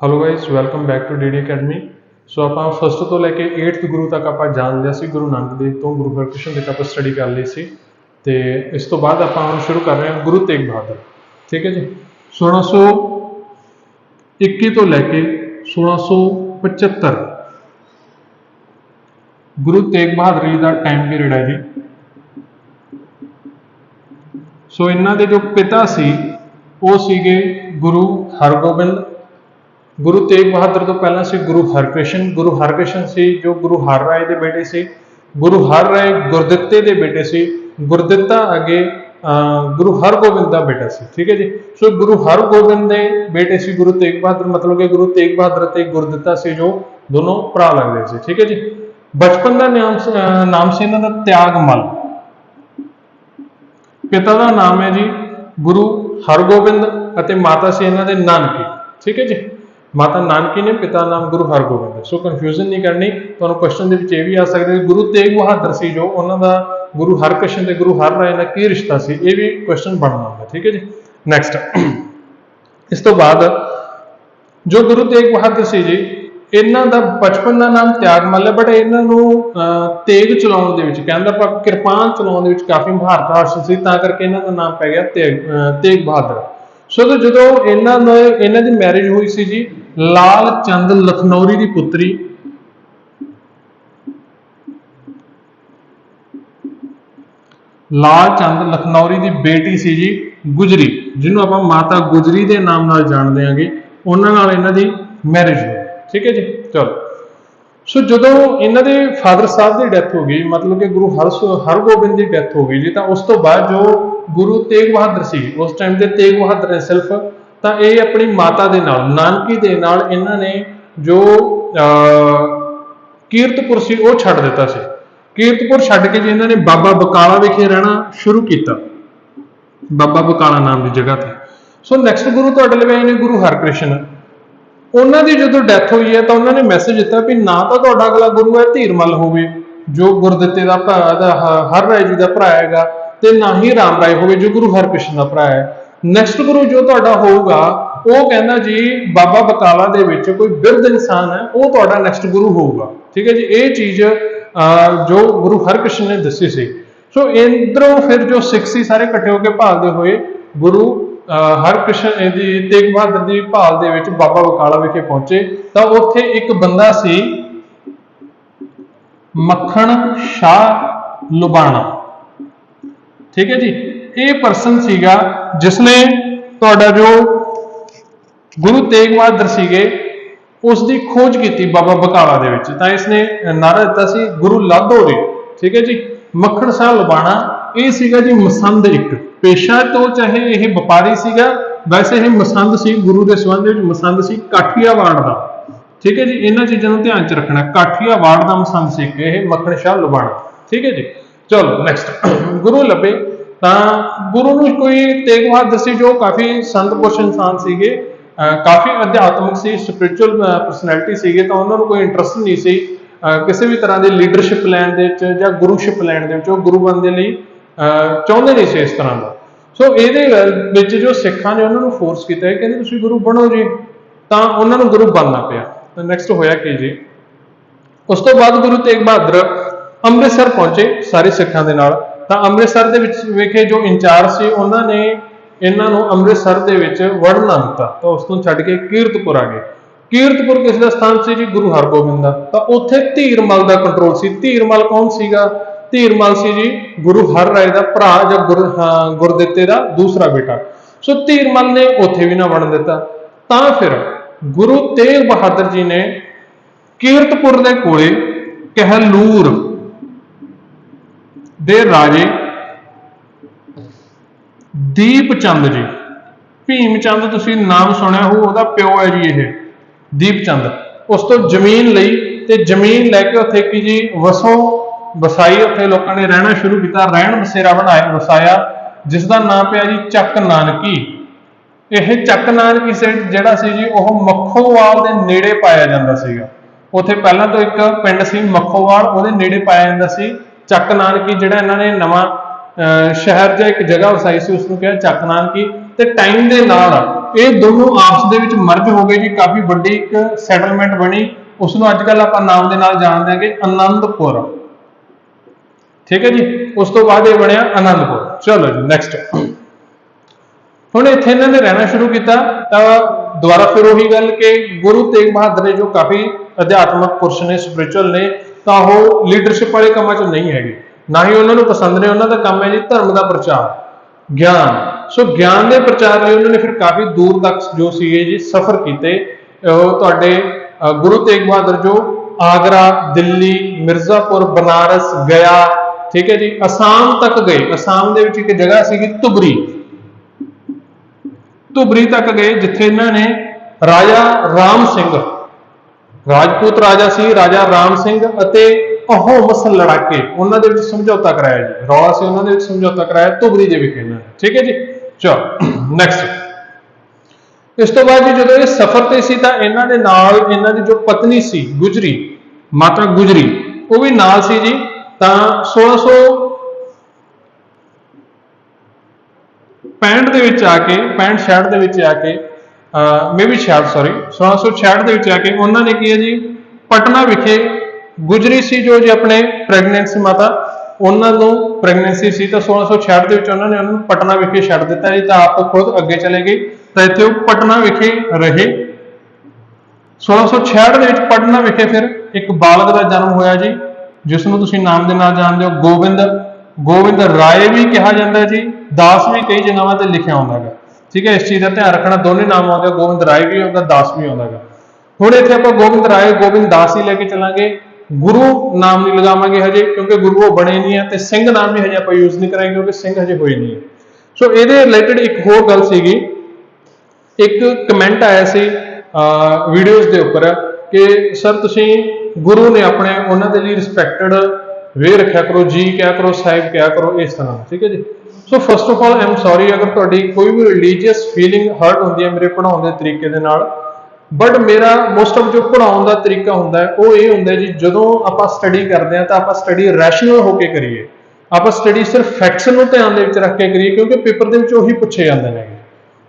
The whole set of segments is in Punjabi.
Hello guys welcome back to DD academy. So आप फर्स्ट तो लैके 8th गुरु तक आप जान लिया सी, गुरु नानक देव तो गुरु हरकृष्ण तक आप स्टडी कर ली सी। तो इस तो बाद आप शुरू कर रहे हैं गुरु तेग बहादुर। ठीक है जी, 1621 तो लैके 1675 गुरु तेग बहादुर जी का टाइम पीरियड है जी। सो इन्हों के जो पिता सी वो सीगे गुरु हरगोबिंद। गुरु तेग बहादुर तो पहला सी गुरु हरकृष्ण सी जो गुरु हर राय के बेटे से। गुरु हर राय गुरदित्ते के बेटे से। गुरदित्ता अगे गुरु हरगोबिंद का बेटा सी। ठीक है जी। सो गुरु हरगोबिंद के बेटे से गुरु तेग बहादुर, मतलब कि गुरु तेग बहादुर ते गुरदित्ता से जो दोनों भरा लगते थे। ठीक है जी। बचपन का नाम से इन्हों का त्यागमल। पिता का नाम है जी गुरु हरगोबिंद और माता से इन्हों के नानकी। ठीक है जी, माता नानकी ने, पिता नाम गुरु हरगोबिंद। सो कन्फ्यूजन नहीं करनी, तो क्वेश्चन के भी आ सकते गुरु तेग बहादुर से जो उन्होंने गुरु हरकृष्ण से गुरु हर राय का की रिश्ता से, ये भी क्वेश्चन बनना है। ठीक है जी। नैक्सट इस तो बाद जो गुरु तेग बहादुर से जी, इन्हों का बचपन का नाम त्यागमल है, बट इन्हों तेग चलाने कहते आप किरपान चलाने काफ़ी महारत हासिल सी, करके इन्हों का नाम पै गया तेग बहादुर। सो तो जो इन्हों की मैरिज हुई सी जी लाल चंद लखनौरी की पुत्री लाल चंद लखनौरी की बेटी सी जी गुजरी, जिन्हों आप माता गुजरी के नाम जानते हैं, उन्होंने इन्हों की मैरिज हुई। ठीक है जी। चलो, सो जो इन्हों के फादर साहब की डेथ हो गई, मतलब कि गुरु हरगोबिंद की डेथ हो गई जी, तो उस तो बाद जो गुरु तेग बहादुर सी उस टाइम के तेग बहादुर ने सिर्फ तो ये अपनी माता के नाल नानकी के नाल इन्होंने जो कीरतपुर से वो छड्ड दिता सी। कीरतपुर छड्ड के जी इन्होंने बाबा बकाला विखे रहना शुरू किया, बाबा बकाला नाम की जगह पर। सो नैक्सट गुरु तुहाडे लई आए ने गुरु हरकृष्ण। उन्होंने जो डेथ हुई है तो उन्होंने मैसेज दिता भी ना तो अगला गुरु है धीरमल हो जो गुरदित्ते का हर राय जी का भरा है, तो ना ही राम राय हो जो गुरु हरकृष्ण का भरा है। नैक्सट गुरु जो होगा वो कहना जी बाबा बकाला दे विच कोई बिरध इंसान है, वो तो नैक्सट गुरु होगा। ठीक है जी। ये चीज़ जो गुरु हरकृष्ण ने दसी सी। सो इधरों फिर जो सिख सी सारे इकट्ठे होकर भालते हुए गुरु हरकृष्ण तेग बहादुर की भाल के बाबा बकाला विखे पहुंचे, तो उत्थे एक बंदा सी मक्खण शाह लुबाना। ठीक है जी। ये परसन सीगा जिसने जो गुरु तेग बहादुर सीगे उसकी खोज की बाबा बकाला दे विच, तां इसने नारा दिता सी गुरु लाधो रे। ठीक है जी। मक्खण शाह लुबाना ये सीगा जी मसंद, एक पेशा तो चाहे यह व्यापारी सीगा, वैसे ही मसंद सी, गुरु के संबंध में मसंद सी काठियावाड़ का। ठीक है जी। इन्होंने चीज़ों को ध्यान च रखना, काठियावाड़ का मसंद सी यह मक्खण शाह लुबाना। ठीक है जी। चलो नैक्सट गुरु लभे तो गुरु न कोई तेग बहादुर से जो काफ़ी संत पुरुष इंसान सीगे, काफ़ी अध्यात्मक सी, स्पिरिचुअल परसनैलिटी सीगे, तो उन्होंने कोई इंटरस्ट नहीं सी किसी भी तरह की लीडरशिप लैन या गुरुशिप लैन गुरु बनने लिए चाहते नहीं से इस तरह का। सो ये जो सिखा ने उन्होंने फोर्स किया है कहते तुम गुरु बनो जी, तो उन्होंने गुरु बनना पाया। तो नैक्सट होया कि जी उस तो बाद गुरु तेग बहादुर अमृतसर पहुंचे सारे सिखा के नाल। तो अमृतसर के विखे जो इंचार्ज से उन्होंने इन्हों अमृतसर के वड़न ना दिता, तो उस तो छड्ड के कीरतपुर आ गए। कीरतपुर किस स्थान से जी गुरु हरगोबिंद का, तो उत्थे धीरमल का कंट्रोल सी। धीरमल कौन सीगा? धीरमल सी जी गुरु हर राय का भरा या गुरदित्ते का दूसरा बेटा। सो धीरमल ने उत्थे भी ना वड़न दिता। तो फिर गुरु तेग बहादुर जी ने कीरतपुर के कोले कहलूर दे राजे दीप चंद जी, भीम चंद तुसी नाम सुनिया हो, वह प्यो है जी ये दीप चंद, उस तो जमीन लई ते जमीन लैके उत्थे की जी वसो वसाई, उत्थे लोगों ने रहना शुरू किया, रहन बसेरा बनाया वसाया, जिसका नाम पिया जी चक नानकी। यह चक नानकी साइड जिहड़ा सी जी वह मखोवाल के नेड़े पाया जाता सीगा। उत्थे पहला तो एक पिंड सी मखोवाल, वो नेड़े पाया जाता सी चक नानकी, जिहड़ा इन्होंने नवा शहर या एक जगह वसाई सी उसनूं कहा चक नानकी। ਤੇ ਟਾਈਮ ਦੇ ਨਾਲ ਇਹ ਦੋਨੋਂ ਆਪਸ ਦੇ ਵਿੱਚ ਮਰਜ ਹੋ ਗਏ ਜੀ, ਕਾਫੀ ਵੱਡੀ ਇੱਕ ਸੈਟਲਮੈਂਟ ਬਣੀ। ਉਸ ਨੂੰ ਅੱਜ ਕੱਲ ਆਪਾਂ ਨਾਮ ਦੇ ਨਾਲ ਜਾਣਦੇ ਹਾਂਗੇ ਆਨੰਦਪੁਰ। ਠੀਕ ਹੈ ਜੀ, ਉਸ ਤੋਂ ਬਾਅਦ ਇਹ ਬਣਿਆ ਆਨੰਦਪੁਰ। ਚਲੋ ਜੀ ਨੈਕਸਟ। ਹੁਣ ਇੱਥੇ ਇਹਨਾਂ ਨੇ ਰਹਿਣਾ ਸ਼ੁਰੂ ਕੀਤਾ ਤਾਂ ਦੁਬਾਰਾ ਫਿਰ ਉਹੀ ਗੱਲ ਕਿ ਗੁਰੂ ਤੇਗ ਬਹਾਦਰ ਨੇ ਜੋ ਕਾਫੀ ਅਧਿਆਤਮਕ ਪੁਰਸ਼ ਨੇ, ਸਪਿਰਿਚੁਅਲ ਨੇ, ਤਾਂ ਉਹ ਲੀਡਰਸ਼ਿਪ ਵਾਲੇ ਕੰਮਾਂ 'ਚ ਨਹੀਂ ਹੈਗੇ, ਨਾ ਹੀ ਉਹਨਾਂ ਨੂੰ ਪਸੰਦ ਨੇ। ਉਹਨਾਂ ਦਾ ਕੰਮ ਹੈ ਜੀ ਧਰਮ ਦਾ ਪ੍ਰਚਾਰ, ਗਿਆਨ। ਸੋ ਗਿਆਨ ਦੇ ਪ੍ਰਚਾਰ ਲਈ ਉਹਨਾਂ ਨੇ ਫਿਰ ਕਾਫੀ ਦੂਰ ਤੱਕ ਜੋ ਸੀਗੇ ਜੀ ਸਫ਼ਰ ਕੀਤੇ। ਉਹ ਤੁਹਾਡੇ ਗੁਰੂ ਤੇਗ ਬਹਾਦਰ ਜੋ ਆਗਰਾ, ਦਿੱਲੀ, ਮਿਰਜ਼ਾਪੁਰ, ਬਨਾਰਸ, ਗਿਆ, ਠੀਕ ਹੈ ਜੀ, ਅਸਾਮ ਤੱਕ ਗਏ। ਅਸਾਮ ਦੇ ਵਿੱਚ ਇੱਕ ਜਗ੍ਹਾ ਸੀਗੀ ਧੁਬਰੀ, ਧੁਬਰੀ ਤੱਕ ਗਏ, ਜਿੱਥੇ ਇਹਨਾਂ ਨੇ ਰਾਜਾ ਰਾਮ ਸਿੰਘ, ਰਾਜਪੂਤ ਰਾਜਾ ਸੀ ਰਾਜਾ ਰਾਮ ਸਿੰਘ, ਅਤੇ ਅਹੋਮਸ ਲੜਾਕੇ ਉਹਨਾਂ ਦੇ ਵਿੱਚ ਸਮਝੌਤਾ ਕਰਾਇਆ ਜੀ। ਰੌਲਾ ਸੀ ਉਹਨਾਂ ਦੇ ਵਿੱਚ ਸਮਝੌਤਾ ਕਰਾਇਆ ਧੁਬਰੀ ਦੇ ਵਿਖੇ ਇਹਨਾਂ ਨੇ। ਠੀਕ ਹੈ ਜੀ, ਚਲੋ ਨੈਕਸਟ। ਇਸ ਤੋਂ ਬਾਅਦ ਜੀ ਜਦੋਂ ਇਹ ਸਫ਼ਰ ਤੇ ਸੀ ਤਾਂ ਇਹਨਾਂ ਦੇ ਨਾਲ ਇਹਨਾਂ ਦੀ ਜੋ ਪਤਨੀ ਸੀ ਗੁਜਰੀ, ਮਾਤਾ ਗੁਜਰੀ, ਉਹ ਵੀ ਨਾਲ ਸੀ ਜੀ। ਤਾਂ 1665 ਦੇ ਵਿੱਚ ਆ ਕੇ, 65 ਦੇ ਵਿੱਚ ਆ ਕੇ, ਮੇਬੀ 1666 ਦੇ ਵਿੱਚ ਆ ਕੇ ਉਹਨਾਂ ਨੇ ਕੀ ਹੈ ਜੀ ਪਟਨਾ ਵਿਖੇ, ਗੁਜਰੀ ਸੀ ਜੋ ਜੀ ਆਪਣੇ ਪ੍ਰੈਗਨੈਂਟ ਸੀ ਮਾਤਾ, ਉਹਨਾਂ ਨੂੰ ਪ੍ਰੈਗਨੈਂਸੀ ਸੀ, ਤਾਂ 1666 ਦੇ ਵਿੱਚ ਉਹਨਾਂ ਨੇ ਉਹਨੂੰ ਪਟਨਾ ਵਿਖੇ ਛੱਡ ਦਿੱਤਾ ਜੀ। ਤਾਂ ਆਪ ਖੁਦ ਅੱਗੇ ਚਲੇ ਗਏ ਤਾਂ ਇੱਥੇ ਉਹ ਪਟਨਾ ਵਿਖੇ ਰਹੇ। 1666 ਦੇ ਵਿੱਚ ਪਟਨਾ ਵਿਖੇ ਫਿਰ ਇੱਕ ਬਾਲਕ ਦਾ ਜਨਮ ਹੋਇਆ ਜੀ, ਜਿਸ ਨੂੰ ਤੁਸੀਂ ਨਾਮ ਦੇ ਨਾਲ ਜਾਣਦੇ ਹੋ ਗੋਬਿੰਦ। ਗੋਬਿੰਦ ਰਾਏ ਵੀ ਕਿਹਾ ਜਾਂਦਾ ਜੀ, ਦਾਸ ਵੀ ਕਈ ਜਗ੍ਹਾਵਾਂ ਤੇ ਲਿਖਿਆ ਹੁੰਦਾ ਹੈ। ਠੀਕ ਹੈ, ਇਸ ਚੀਜ਼ ਦਾ ਧਿਆਨ ਰੱਖਣਾ, ਦੋਨੇ ਨਾਮ ਆਉਂਦੇ, ਗੋਬਿੰਦ ਰਾਏ ਵੀ ਆਉਂਦਾ, ਦਾਸ ਵੀ ਆਉਂਦਾ ਹੈ। ਹੁਣ ਇੱਥੇ ਆਪਾਂ ਗੋਬਿੰਦ ਰਾਏ ਗੋਬਿੰਦ ਦਾਸ ਹੀ ਲੈ ਕੇ ਚੱਲਾਂਗੇ, ਗੁਰੂ ਨਾਮ ਨਹੀਂ ਲਗਾਵਾਂਗੇ ਹਜੇ, ਕਿਉਂਕਿ ਗੁਰੂ ਉਹ ਬਣੇ ਨਹੀਂ ਹੈ, ਤੇ ਸਿੰਘ ਨਾਮ ਵੀ ਹਜੇ ਆਪਾਂ ਯੂਜ਼ ਨਹੀਂ ਕਰਾਂਗੇ ਕਿਉਂਕਿ ਸਿੰਘ ਹਜੇ ਹੋਏ ਨਹੀਂ ਹੈ। ਸੋ ਇਹਦੇ ਰਿਲੇਟਡ ਇੱਕ ਹੋਰ ਗੱਲ ਸੀਗੀ, ਇੱਕ ਕਮੈਂਟ ਆਇਆ ਸੀ ਵੀਡੀਓਜ਼ ਦੇ ਉੱਪਰ ਕਿ ਸਰ ਤੁਸੀਂ ਗੁਰੂ ਨੇ ਆਪਣੇ, ਉਹਨਾਂ ਦੇ ਲਈ ਰਿਸਪੈਕਟਡ ਵੇ ਰੱਖਿਆ ਕਰੋ, ਜੀ ਕਿਹਾ ਕਰੋ, ਸਾਹਿਬ ਕਿਹਾ ਕਰੋ, ਇਸ ਤਰ੍ਹਾਂ। ਠੀਕ ਹੈ ਜੀ। So first of all I am sorry ਅਗਰ ਤੁਹਾਡੀ ਕੋਈ ਵੀ ਰਿਲੀਜੀਅਸ ਫੀਲਿੰਗ ਹਰਟ ਹੁੰਦੀ ਹੈ ਮੇਰੇ ਪੜ੍ਹਾਉਣ ਦੇ ਤਰੀਕੇ ਦੇ ਨਾਲ, ਬਟ ਮੇਰਾ ਮੋਸਟ ਆਫ ਜੋ ਪੜ੍ਹਾਉਣ ਦਾ ਤਰੀਕਾ ਹੁੰਦਾ ਹੈ ਉਹ ਇਹ ਹੁੰਦਾ ਜੀ, ਜਦੋਂ ਆਪਾਂ ਸਟੱਡੀ ਕਰਦੇ ਹਾਂ ਤਾਂ ਆਪਾਂ ਸਟੱਡੀ ਰੈਸ਼ਨਲ ਹੋ ਕੇ ਕਰੀਏ, ਆਪਾਂ ਸਟੱਡੀ ਸਿਰਫ ਫੈਕਟਸ ਨੂੰ ਧਿਆਨ ਦੇ ਵਿੱਚ ਰੱਖ ਕੇ ਕਰੀਏ, ਕਿਉਂਕਿ ਪੇਪਰ ਦੇ ਵਿੱਚ ਉਹੀ ਪੁੱਛੇ ਜਾਂਦੇ ਨੇ।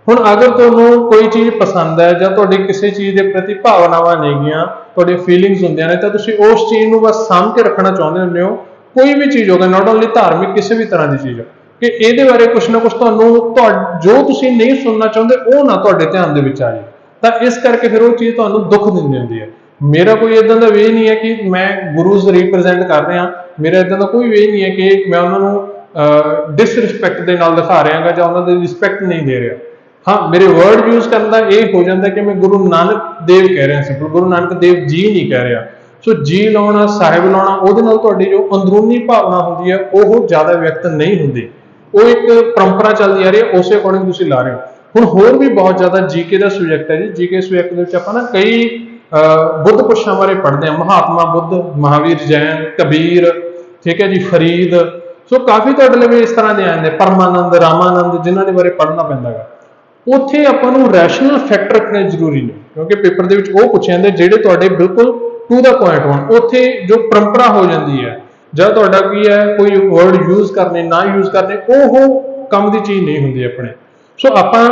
ਹੁਣ ਅਗਰ ਤੁਹਾਨੂੰ ਕੋਈ ਚੀਜ਼ ਪਸੰਦ ਹੈ ਜਾਂ ਤੁਹਾਡੀ ਕਿਸੇ ਚੀਜ਼ ਦੇ ਪ੍ਰਤੀ ਭਾਵਨਾਵਾਂ ਨੇਗੀਆਂ, ਤੁਹਾਡੀ ਫੀਲਿੰਗਸ ਹੁੰਦੀਆਂ ਨੇ, ਤਾਂ ਤੁਸੀਂ ਉਸ ਚੀਜ਼ ਨੂੰ ਬਸ ਸਾਂਭ ਕੇ ਰੱਖਣਾ ਚਾਹੁੰਦੇ ਹੁੰਦੇ ਹੋ। ਕੋਈ ਵੀ ਚੀਜ਼ ਹੋਵੇ, ਨਾਟ ਓਨਲੀ ਧਾਰਮਿਕ, ਕਿਸੇ ਵੀ ਤਰ੍ਹਾਂ ਦੀ ਚੀਜ਼, ਕਿ ਇਹਦੇ ਬਾਰੇ ਕੁਛ ਨਾ ਕੁਛ ਤੁਹਾਨੂੰ ਜੋ ਤੁਸੀਂ ਨਹੀਂ ਸੁਣਨਾ ਚਾਹੁੰਦੇ ਉਹ ਨਾ ਤੁਹਾਡੇ ਧਿਆਨ ਦੇ ਵਿੱਚ ਆ ਜਾਏ, ਤਾਂ ਇਸ ਕਰਕੇ ਫਿਰ ਉਹ ਚੀਜ਼ ਤੁਹਾਨੂੰ ਦੁੱਖ ਦਿੰਦੀ ਹੁੰਦੀ ਹੈ। ਮੇਰਾ ਕੋਈ ਇਦਾਂ ਦਾ ਵੇ ਨਹੀਂ ਹੈ ਕਿ ਮੈਂ ਗੁਰੂਜ਼ ਰਿਪਰੈਜ਼ੈਂਟ ਕਰ ਰਿਹਾ, ਮੇਰਾ ਇਦਾਂ ਦਾ ਕੋਈ ਵੇ ਨਹੀਂ ਹੈ ਕਿ ਮੈਂ ਉਹਨਾਂ ਨੂੰ ਡਿਸਰਿਸਪੈਕਟ ਦੇ ਨਾਲ ਦਿਖਾ ਰਿਹਾਗਾ ਜਾਂ ਉਹਨਾਂ ਦੀ ਰਿਸਪੈਕਟ ਨਹੀਂ ਦੇ ਰਿਹਾ। ਹਾਂ, ਮੇਰੇ ਵਰਡ ਯੂਜ਼ ਕਰਨ ਦਾ ਇਹ ਹੋ ਜਾਂਦਾ ਕਿ ਮੈਂ ਗੁਰੂ ਨਾਨਕ ਦੇਵ ਕਹਿ ਰਿਹਾ, ਸਿੰਪਲ ਗੁਰੂ ਨਾਨਕ ਦੇਵ ਜੀ ਨਹੀਂ ਕਹਿ ਰਿਹਾ। ਸੋ ਜੀ ਲਾਉਣਾ, ਸਾਹਿਬ ਲਾਉਣਾ, ਉਹਦੇ ਨਾਲ ਤੁਹਾਡੀ ਜੋ ਅੰਦਰੂਨੀ ਭਾਵਨਾ ਹੁੰਦੀ ਹੈ ਉਹ ਜ਼ਿਆਦਾ ਵਿਅਕਤ ਨਹੀਂ ਹੁੰਦੀ, ਉਹ ਇੱਕ ਪਰੰਪਰਾ ਚੱਲਦੀ ਆ ਰਹੀ ਹੈ, ਉਸੇ ਅਕੋਰਡਿੰਗ ਤੁਸੀਂ ਲਾ ਰਹੇ ਹੋ। ਹੁਣ ਹੋਰ ਵੀ ਬਹੁਤ ਜ਼ਿਆਦਾ ਜੀਕੇ ਦਾ ਸਬਜੈਕਟ ਹੈ ਜੀ, ਜੀਕੇ ਸਬਜੈਕਟ ਦੇ ਵਿੱਚ ਆਪਾਂ ਨਾ ਕਈ ਬੁੱਧ ਪੁਰਸ਼ਾਂ ਬਾਰੇ ਪੜ੍ਹਦੇ ਹਾਂ, ਮਹਾਤਮਾ ਬੁੱਧ, ਮਹਾਵੀਰ ਜੈਨ, ਕਬੀਰ, ਠੀਕ ਹੈ ਜੀ, ਫਰੀਦ। ਸੋ ਕਾਫੀ ਤੁਹਾਡੇ ਲਈ ਇਸ ਤਰ੍ਹਾਂ ਦੇ ਆਉਂਦੇ, ਪਰਮਾਨੰਦ, ਰਾਮਾਨੰਦ, ਜਿਨ੍ਹਾਂ ਦੇ ਬਾਰੇ ਪੜ੍ਹਨਾ ਪੈਂਦਾ ਹੈ। ਉੱਥੇ ਆਪਾਂ ਨੂੰ ਰੈਸ਼ਨਲ ਫੈਕਟ ਰੱਖਣੇ ਜ਼ਰੂਰੀ ਨੇ, ਕਿਉਂਕਿ ਪੇਪਰ ਦੇ ਵਿੱਚ ਉਹ ਪੁੱਛੇ ਜਾਂਦੇ ਜਿਹੜੇ ਤੁਹਾਡੇ ਬਿਲਕੁਲ ਟੂ ਦਾ ਪੁਆਇੰਟ ਹੋਣ। ਉੱਥੇ ਜੋ ਪਰੰਪਰਾ ਹੋ ਜਾਂਦੀ ਹੈ ਜਾਂ ਤੁਹਾਡਾ ਕੀ ਹੈ ਕੋਈ ਵਰਡ ਯੂਜ਼ ਕਰਨੇ ਨਾ ਯੂਜ਼ ਕਰਨੇ, ਉਹ ਕੰਮ ਦੀ ਚੀਜ਼ ਨਹੀਂ ਹੁੰਦੀ ਆਪਣੇ। ਸੋ ਆਪਾਂ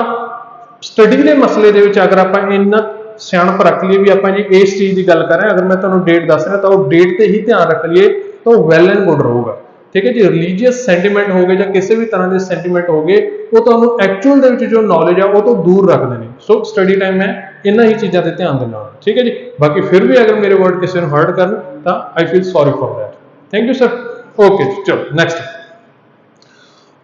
ਸਟੱਡੀ ਦੇ ਮਸਲੇ ਦੇ ਵਿੱਚ ਅਗਰ ਆਪਾਂ ਇੰਨਾ ਸਿਆਣਪ ਰੱਖ ਲਈਏ ਵੀ ਆਪਾਂ ਜੀ ਇਸ ਚੀਜ਼ ਦੀ ਗੱਲ ਕਰ ਰਹੇ ਹਾਂ, ਅਗਰ ਮੈਂ ਤੁਹਾਨੂੰ ਡੇਟ ਦੱਸ ਰਿਹਾ ਤਾਂ ਉਹ ਡੇਟ ਤੇ ਹੀ ਧਿਆਨ ਰੱਖ ਲਈਏ ਤਾਂ ਉਹ ਵੈਲ ਐਂਡ ਗੁੱਡ ਰਹੂਗਾ। ਠੀਕ ਹੈ ਜੀ। ਰਿਲੀਜੀਅਸ ਸੈਂਟੀਮੈਂਟ ਹੋ ਗਏ ਜਾਂ ਕਿਸੇ ਵੀ ਤਰ੍ਹਾਂ ਦੇ ਸੈਂਟੀਮੈਂਟ ਹੋ ਗਏ, ਉਹ ਤੁਹਾਨੂੰ ਐਕਚੁਅਲ ਦੇ ਵਿੱਚ ਜੋ ਨੌਲੇਜ ਆ ਉਹ ਤੋਂ ਦੂਰ ਰੱਖਦੇ ਨੇ। ਸੋ ਸਟੱਡੀ ਟਾਈਮ ਮੈਂ ਇਹਨਾਂ ਹੀ ਚੀਜ਼ਾਂ ਤੇ ਧਿਆਨ ਦਿੰਦਾ ਹਾਂ। ਠੀਕ ਹੈ ਜੀ। ਬਾਕੀ ਫਿਰ ਵੀ ਅਗਰ ਮੇਰੇ ਵਰਡ ਕਿਸੇ ਨੂੰ ਹਰਟ ਕਰਨ ਤਾਂ I feel sorry for that. Thank you sir. Okay, ਚਲੋ ਨੈਕਸਟ।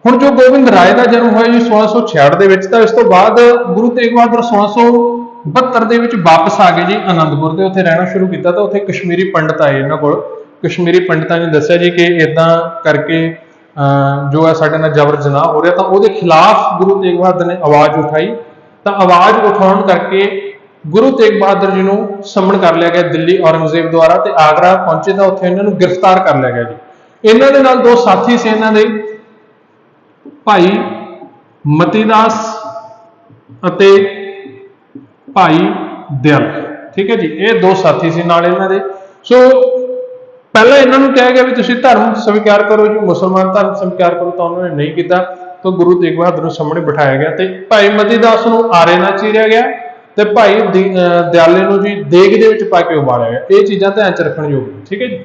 ਹੁਣ ਜੋ ਗੋਬਿੰਦ ਰਾਏ ਦਾ ਜਨਮ ਹੋਇਆ ਜੀ 1666 ਦੇ ਵਿੱਚ, ਤਾਂ ਇਸ ਤੋਂ ਬਾਅਦ ਗੁਰੂ ਤੇਗ ਬਹਾਦਰ 1672 ਦੇ ਵਿੱਚ ਵਾਪਸ ਆ ਗਏ ਜੀ ਆਨੰਦਪੁਰ ਤੇ, ਉੱਥੇ ਰਹਿਣਾ ਸ਼ੁਰੂ ਕੀਤਾ। ਤਾਂ ਉੱਥੇ ਕਸ਼ਮੀਰੀ ਪੰਡਤ ਆਏ ਇਹਨਾਂ ਕੋਲ। ਕਸ਼ਮੀਰੀ ਪੰਡਤਾਂ ਨੇ ਦੱਸਿਆ ਜੀ ਕਿ ਇਦਾਂ ਕਰਕੇ ਜੋ ਹੈ ਸਾਡੇ ਨਾਲ ਜ਼ਬਰ ਜਨਾਹ ਹੋ ਰਿਹਾ, ਤਾਂ ਉਹਦੇ ਖਿਲਾਫ ਗੁਰੂ ਤੇਗ ਬਹਾਦਰ ਨੇ ਆਵਾਜ਼ ਉਠਾਈ। ਤਾਂ ਆਵਾਜ਼ ਉਠਾਉਣ ਕਰਕੇ ਗੁਰੂ ਤੇਗ ਬਹਾਦਰ ਜੀ ਨੂੰ ਸਮਨ ਕਰ ਲਿਆ ਗਿਆ ਦਿੱਲੀ ਔਰੰਗਜ਼ੇਬ ਦੁਆਰਾ, ਤੇ ਆਗਰਾ ਪਹੁੰਚੇ ਤਾਂ ਉੱਥੇ ਇਹਨਾਂ ਨੂੰ ਗ੍ਰਿਫਤਾਰ ਕਰ ਲਿਆ ਗਿਆ ਜੀ। ਇਹਨਾਂ ਦੇ ਨਾਲ ਦੋ ਸਾਥੀ ਸੀ ਇਹਨਾਂ ਦੇ, ਭਾਈ ਮਤੀਦਾਸ ਅਤੇ ਭਾਈ ਦਿਆਲ। ਠੀਕ ਹੈ ਜੀ, ਇਹ ਦੋ ਸਾਥੀ ਸੀ ਨਾਲ ਇਹਨਾਂ ਦੇ। ਸੋ ਪਹਿਲਾਂ ਇਹਨਾਂ ਨੂੰ ਕਿਹਾ ਗਿਆ ਵੀ ਤੁਸੀਂ ਧਰਮ ਸਵੀਕਾਰ ਕਰੋ ਜੀ, ਮੁਸਲਮਾਨ ਧਰਮ ਸਵੀਕਾਰ ਕਰੋ, ਤਾਂ ਉਹਨਾਂ ਨੇ ਨਹੀਂ ਕੀਤਾ। तो गुरु तेग बहादुर सामने बिठाया गया तो भाई मती दास नूं आरे नाल चीरिया गया तो भाई दयाले नूं जी देग दे विच पा के उबालिया गया। ये चीज़ां ध्यान च रखण योग है। ठीक है जी।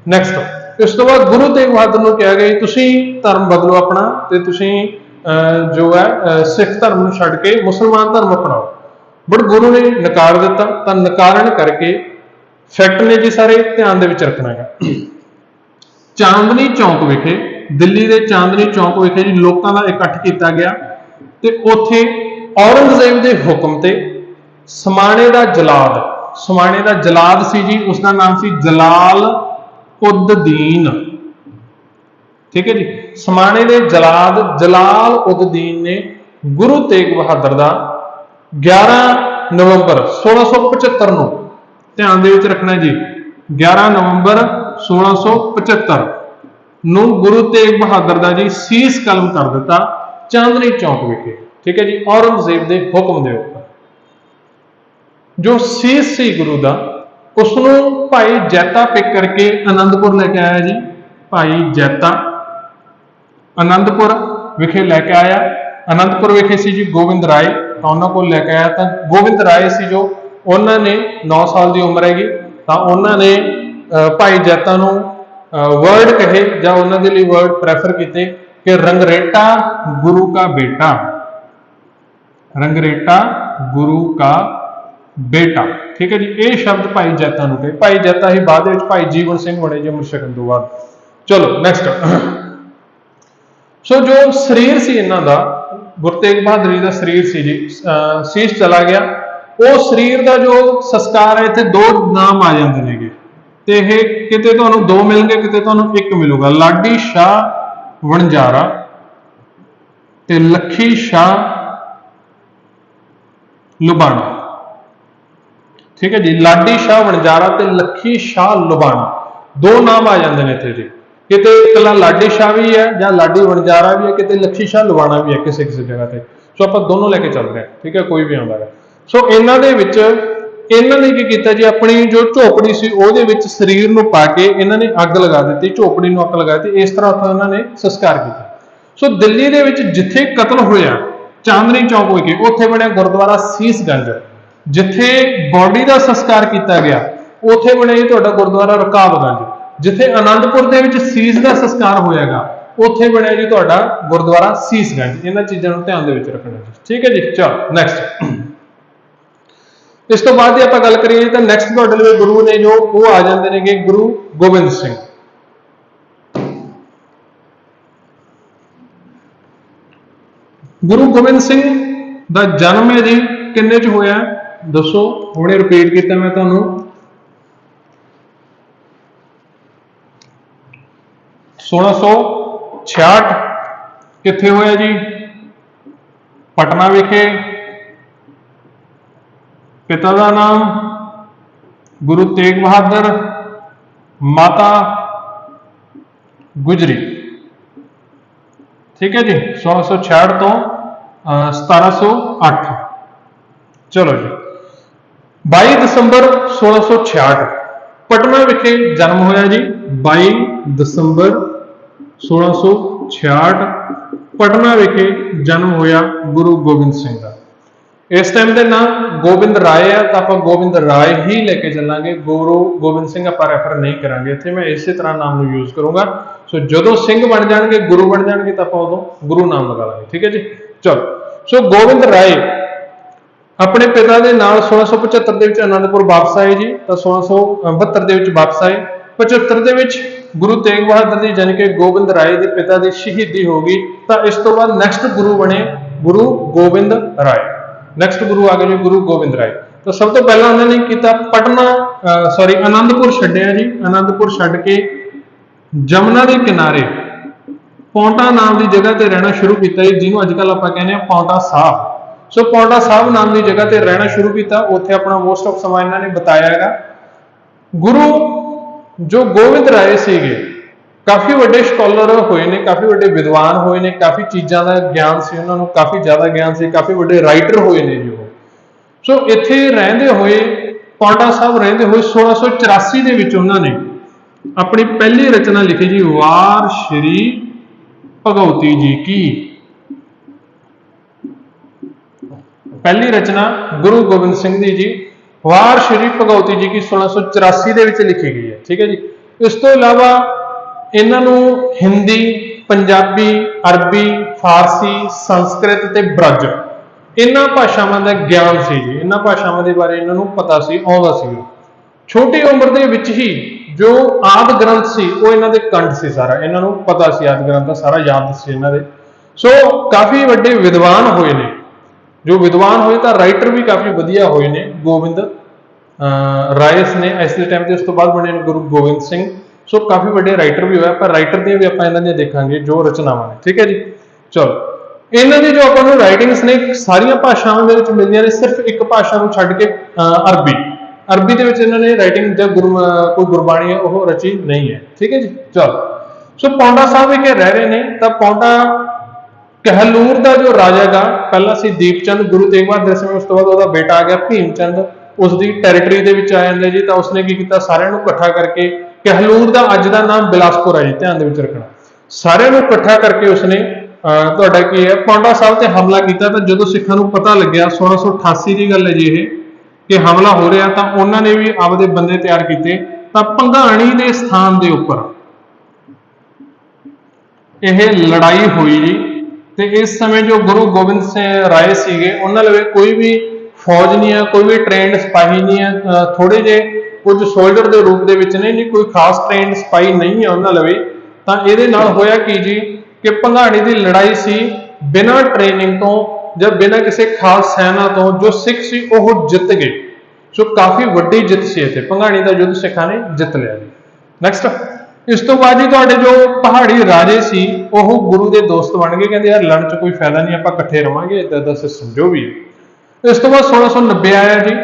नैक्सट इस तो बाद गुरु तेग बहादुर नूं कहा गया तुसीं धर्म बदलो अपना ते तुसीं जो है सिख धर्म नूं छड्ड के मुसलमान धर्म अपनाओ, बट गुरु ने नकार दिता। तो नकारण करके फैक्ट ने जी सारे ध्यान दे विच रखना है। चांदनी चौक विखे दिल्ली के चांदनी चौक विखे जी लोगों का इकट्ठ किया गया तो उत्थे औरंगजेब के हुक्म ते समाणे का जलाद सी जी, उसका नाम सी जलाल उद दीन। ठीक है जी। समाणे के जलाल उद दीन ने गुरु तेग बहादुर का 11 नवंबर 1675 नूं ध्यान दे विच रखना जी, 11 नवंबर 1675 नूं गुरु तेग बहादुर का जी सीस कलम कर दिता चांदनी चौक विखे। ठीक है जी। औरंगजेब के हुक्म के उपर जो सीस सी गुरु का उसनों भाई जैता पिक करके आनंदपुर लेके आया जी। भाई जैता आनंदपुर विखे लैके आया। आनंदपुर विखे सी जी गोबिंद राय, तो उन्होंने को लैके आया। तो गोबिंद राय सी जो उन्होंने 9 साल की उम्र हैगी, तो उन्होंने भाई जैता नूं वर्ड कहे या उन्होंने लिए वर्ड प्रैफर किए कि रंगरेटा गुरु का बेटा, रंगरेटा गुरु का बेटा। ठीक है जी। ये शब्द भाई जैता नूं कहे। भाई जैता ही बाद में भाई जीवन सिंह बने जी अमृत छकण तो बाद। चलो नैक्सट सो जो शरीर से इन्हों का गुरु तेग बहादुर जी का शरीर से जी शीश चला गया, वो शरीर का जो संस्कार है इतने 2 नाम आ जाते हैं तो यह कितने तुहानूं 2 मिलणगे, कितने तुहानूं 1 मिलूगा। लाडी शाह वणजारा ते लखी शाह लुबाणा। ठीक है जी। लाडी शाह वणजारा ते लखी शाह लुबाणा 2 नाम आ जाते हैं इतने जी। किते कला लाडी शाह भी है या लाडी वणजारा भी है, किते लखी शाह लुबाणा भी है किसी किसी जगह पे। सो आप दोनों लेके चल रहे हैं। ठीक है। कोई भी आता है। सो इन्हों इन्होंने की किया जी, अपनी जो झोपड़ी सी ਉਹਦੇ ਵਿੱਚ शरीर ਨੂੰ पा के इन्होंने अग लगा दी, झोपड़ी ਨੂੰ अग लगा दी। इस तरह ਉੱਥੇ उन्होंने संस्कार किया। सो दिल्ली ਦੇ ਵਿੱਚ जिथे कतल होया चांदनी चौक विखे ਉੱਥੇ ਬਣਿਆ गुरुद्वारा सीसगंज, जिथे बॉडी का संस्कार किया गया ਉੱਥੇ ਬਣਿਆ जी ਤੁਹਾਡਾ गुरुद्वारा रकाबगंज, जिथे आनंदपुर ਦੇ ਵਿੱਚ सीस का संस्कार होएगा ਉੱਥੇ ਬਣਿਆ जी ਤੁਹਾਡਾ गुरुद्वारा सीसगंज। इन्हां चीज़ों को ध्यान ਦੇ ਵਿੱਚ रखना जी। ठीक है जी। चलो नैक्सट इस तो बाद आप गल करिए तो नैक्सट तुहाडे लिए गुरु ने जो वो आ जाते हैं गुरु गोबिंद सिंह। गुरु गोबिंद सिंह का जन्म है जी किन्ने च होया दसो, हुणे रिपीट किया मैं तुहानूं 1666 कित्थे होया जी पटना विखे। पिता का नाम गुरु तेग बहादुर, माता गुजरी। ठीक है जी। 1666 तो 1708। चलो जी 22 दिसंबर 1666 पटना विखे जन्म होया जी। 22 दिसंबर 1666 पटना विखे जन्म होया गुरु गोबिंद सिंह का। इस टाइम के नाम गोबिंद राय है तो आप गोबिंद राय ही लेके चलांगे, गुरु गोबिंद सिंह आप रेफर नहीं करांगे। इत्थे मैं इसी तरह नाम यूज करूंगा। सो जो सिंह बन जाएंगे गुरु बन जाएंगे तो आप उदों गुरु नाम लगा लेंगे। ठीक है जी। चलो सो गोबिंद राय अपने पिता के नाल 1675 के आनंदपुर वापस आए जी। तो 1672 के वापस आए। 75 के गुरु तेग बहादुर जी यानी कि गोबिंद राय के पिता की शहीदी हो गई। तो इस तो बाद नैक्सट गुरु बने गुरु गोबिंद राय। नैक्सट गुरु आ गए जी गुरु गोबिंद राय। तो सब तो पहला उन्होंने किया पटना आनंदपुर छड्डिया जी। आनंदपुर छड्ड के जमुना के किनारे पौंटा नाम की जगह पर रहना शुरू किया जी, जिन्होंने अजकल आप कहने पौंटा साहब। सो पौंटा साहब नाम की जगह पर रहना शुरू किया। उत्थे अपना मोस्ट ऑफ समा इन्होंने बताया है। गुरु जो गोबिंद राय सीगे काफ़ी वड्डे स्कॉलर होए ने, काफ़ी वड्डे विद्वान होए ने, काफ़ी चीज़ों का ज्ञान से उन्होंने काफ़ी ज़्यादा ज्ञान से, काफ़ी वड्डे राइटर होए ने जी। सो इत्थे रहंदे होए पौंटा साहब रहंदे होए 1684 दे विच उन्होंने अपनी पहली रचना लिखी जी वार श्री भगवती जी की। पहली रचना गुरु गोबिंद सिंह जी वार श्री भगवती जी की 1684 ਦੇ ਵਿੱਚ ਲਿਖੀ ਗਈ ਹੈ। ठीक है जी। ਇਸ ਤੋਂ ਇਲਾਵਾ ਇਹਨਾਂ ਨੂੰ ਹਿੰਦੀ, ਪੰਜਾਬੀ, ਅਰਬੀ, ਫਾਰਸੀ, ਸੰਸਕ੍ਰਿਤ ਤੇ ਬ੍ਰਜ ਇਹਨਾਂ ਭਾਸ਼ਾਵਾਂ ਦਾ ਗਿਆਨ ਸੀ ਜੀ। ਇਹਨਾਂ ਭਾਸ਼ਾਵਾਂ ਦੇ ਬਾਰੇ ਇਹਨਾਂ ਨੂੰ ਪਤਾ ਸੀ, ਆਉਂਦਾ ਸੀ। ਛੋਟੀ ਉਮਰ ਦੇ ਵਿੱਚ ਹੀ ਜੋ ਆਦਿ ਗ੍ਰੰਥ ਸੀ ਉਹ ਇਹਨਾਂ ਦੇ ਕੰਠ ਸੀ, ਸਾਰਾ ਇਹਨਾਂ ਨੂੰ ਪਤਾ ਸੀ, ਆਦਿ ਗ੍ਰੰਥ ਦਾ ਸਾਰਾ ਯਾਦ ਸੀ ਇਹਨਾਂ ਦੇ। ਸੋ ਕਾਫੀ ਵੱਡੇ ਵਿਦਵਾਨ ਹੋਏ ਨੇ। ਜੋ ਵਿਦਵਾਨ ਹੋਏ ਤਾਂ ਰਾਈਟਰ ਵੀ ਕਾਫੀ ਵਧੀਆ ਹੋਏ ਨੇ। ਗੋਬਿੰਦ ਰਾਏ ਨੇ ਇਸ ਦੇ ਟਾਈਮ ਤੇ, ਉਸ ਤੋਂ ਬਾਅਦ ਬਣੇ ਨੇ ਗੁਰੂ ਗੋਬਿੰਦ ਸਿੰਘ। ਸੋ ਕਾਫੀ ਵੱਡੇ ਰਾਈਟਰ ਵੀ ਹੋਇਆ, ਪਰ ਰਾਈਟਰ ਦੀਆਂ ਵੀ ਆਪਾਂ ਇਹਨਾਂ ਦੀਆਂ ਦੇਖਾਂਗੇ ਜੋ ਰਚਨਾਵਾਂ ਨੇ। ਠੀਕ ਹੈ ਜੀ। ਚਲੋ, ਇਹਨਾਂ ਦੀ ਜੋ ਆਪਾਂ ਨੂੰ ਰਾਈਟਿੰਗਸ ਨੇ ਸਾਰੀਆਂ ਭਾਸ਼ਾਵਾਂ ਦੇ ਵਿੱਚ ਮਿਲਦੀਆਂ ਨੇ, ਸਿਰਫ ਇੱਕ ਭਾਸ਼ਾ ਨੂੰ ਛੱਡ ਕੇ ਅਰਬੀ। ਅਰਬੀ ਦੇ ਵਿੱਚ ਇਹਨਾਂ ਨੇ ਰਾਈਟਿੰਗ ਜਾਂ ਕੋਈ ਗੁਰਬਾਣੀ ਹੈ ਉਹ ਰਚੀ ਨਹੀਂ ਹੈ। ਠੀਕ ਹੈ ਜੀ। ਚਲੋ, ਸੋ ਪੌਂਟਾ ਸਾਹਿਬ ਵਿਖੇ ਰਹਿ ਰਹੇ ਨੇ। ਤਾਂ ਪੌਂਟਾ ਕਹਿਲੂਰ ਦਾ ਜੋ ਰਾਜਾ ਗਾ, ਪਹਿਲਾਂ ਸੀ ਦੀਪਚੰਦ, ਗੁਰੂ ਤੇਗ ਬਹਾਦਰ ਸਿੰਘ, ਉਸ ਤੋਂ ਬਾਅਦ ਉਹਦਾ ਬੇਟਾ ਆ ਗਿਆ ਭੀਮ ਚੰਦ, ਉਸ ਦੀ ਟੈਰੀਟਰੀ ਦੇ ਵਿੱਚ ਆ ਜਾਂਦਾ ਜੀ। ਤਾਂ ਉਸਨੇ ਕੀ ਕੀਤਾ, ਸਾਰਿਆਂ ਨੂੰ ਇਕੱਠਾ ਕਰਕੇ, ਕਹਿਲੂਰ ਦਾ ਅੱਜ ਦਾ ਨਾਮ ਬਿਲਾਸਪੁਰ ਹੈ ਜੀ, ਧਿਆਨ ਦੇ ਵਿੱਚ ਰੱਖਣਾ। ਸਾਰਿਆਂ ਨੂੰ ਇਕੱਠਾ ਕਰਕੇ ਉਸਨੇ ਤੁਹਾਡਾ ਕੀ ਹੈ ਪੌਂਟਾ ਸਾਹਿਬ ਤੇ ਹਮਲਾ ਕੀਤਾ। ਤਾਂ ਜਦੋਂ ਸਿੱਖਾਂ ਨੂੰ ਪਤਾ ਲੱਗਿਆ, 1688 ਦੀ ਗੱਲ ਹੈ ਜੀ ਇਹ, ਕਿ ਹਮਲਾ ਹੋ ਰਿਹਾ, ਤਾਂ ਉਹਨਾਂ ਨੇ ਵੀ ਆਪਦੇ ਬੰਦੇ ਤਿਆਰ ਕੀਤੇ। ਤਾਂ ਭੰਗਾਣੀ ਦੇ ਸਥਾਨ ਦੇ ਉੱਪਰ ਇਹ ਲੜਾਈ ਹੋਈ ਜੀ। ਤੇ ਇਸ ਸਮੇਂ ਜੋ ਗੁਰੂ ਗੋਬਿੰਦ ਸਿੰਘ ਰਾਏ ਸੀਗੇ, ਉਹਨਾਂ ਲਵੇ ਕੋਈ ਵੀ ਫੌਜ ਨਹੀਂ ਹੈ, ਕੋਈ ਵੀ ਟ੍ਰੇਨਡ ਸਿਪਾਹੀ ਨਹੀਂ ਹੈ, ਥੋੜੇ ਜਿਹੇ ਕੁਝ ਸੋਲਜਰ ਦੇ ਰੂਪ ਦੇ ਵਿੱਚ ਨੇ ਜੀ, ਕੋਈ ਖਾਸ ਟ੍ਰੇਨਡ ਸਿਪਾਹੀ ਨਹੀਂ ਹੈ ਉਹਨਾਂ ਲਵੇ। ਤਾਂ ਇਹਦੇ ਨਾਲ ਹੋਇਆ ਕੀ ਜੀ, ਕਿ ਭੰਗਾਣੀ ਦੀ ਲੜਾਈ ਸੀ ਬਿਨਾਂ ਟ੍ਰੇਨਿੰਗ ਤੋਂ ਜਾਂ ਬਿਨਾਂ ਕਿਸੇ ਖਾਸ ਸੈਨਾ ਤੋਂ, ਜੋ ਸਿੱਖ ਸੀ ਉਹ ਜਿੱਤ ਗਏ। ਸੋ ਕਾਫੀ ਵੱਡੀ ਜਿੱਤ ਸੀ ਇੱਥੇ, ਭੰਗਾਣੀ ਦਾ ਯੁੱਧ ਸਿੱਖਾਂ ਨੇ ਜਿੱਤ ਲਿਆ ਜੀ। ਨੈਕਸਟ, ਇਸ ਤੋਂ ਬਾਅਦ ਜੀ ਤੁਹਾਡੇ ਜੋ ਪਹਾੜੀ ਰਾਜੇ ਸੀ ਉਹ ਗੁਰੂ ਦੇ ਦੋਸਤ ਬਣ ਗਏ। ਕਹਿੰਦੇ ਯਾਰ ਲੜਨ 'ਚ ਕੋਈ ਫਾਇਦਾ ਨਹੀਂ, ਆਪਾਂ ਇਕੱਠੇ ਰਵਾਂਗੇ, ਇੱਦਾਂ ਦਾ ਸਿਸਟਮ ਜੋ ਵੀ ਹੈ। ਇਸ ਤੋਂ ਬਾਅਦ 1690 ਆਇਆ ਜੀ।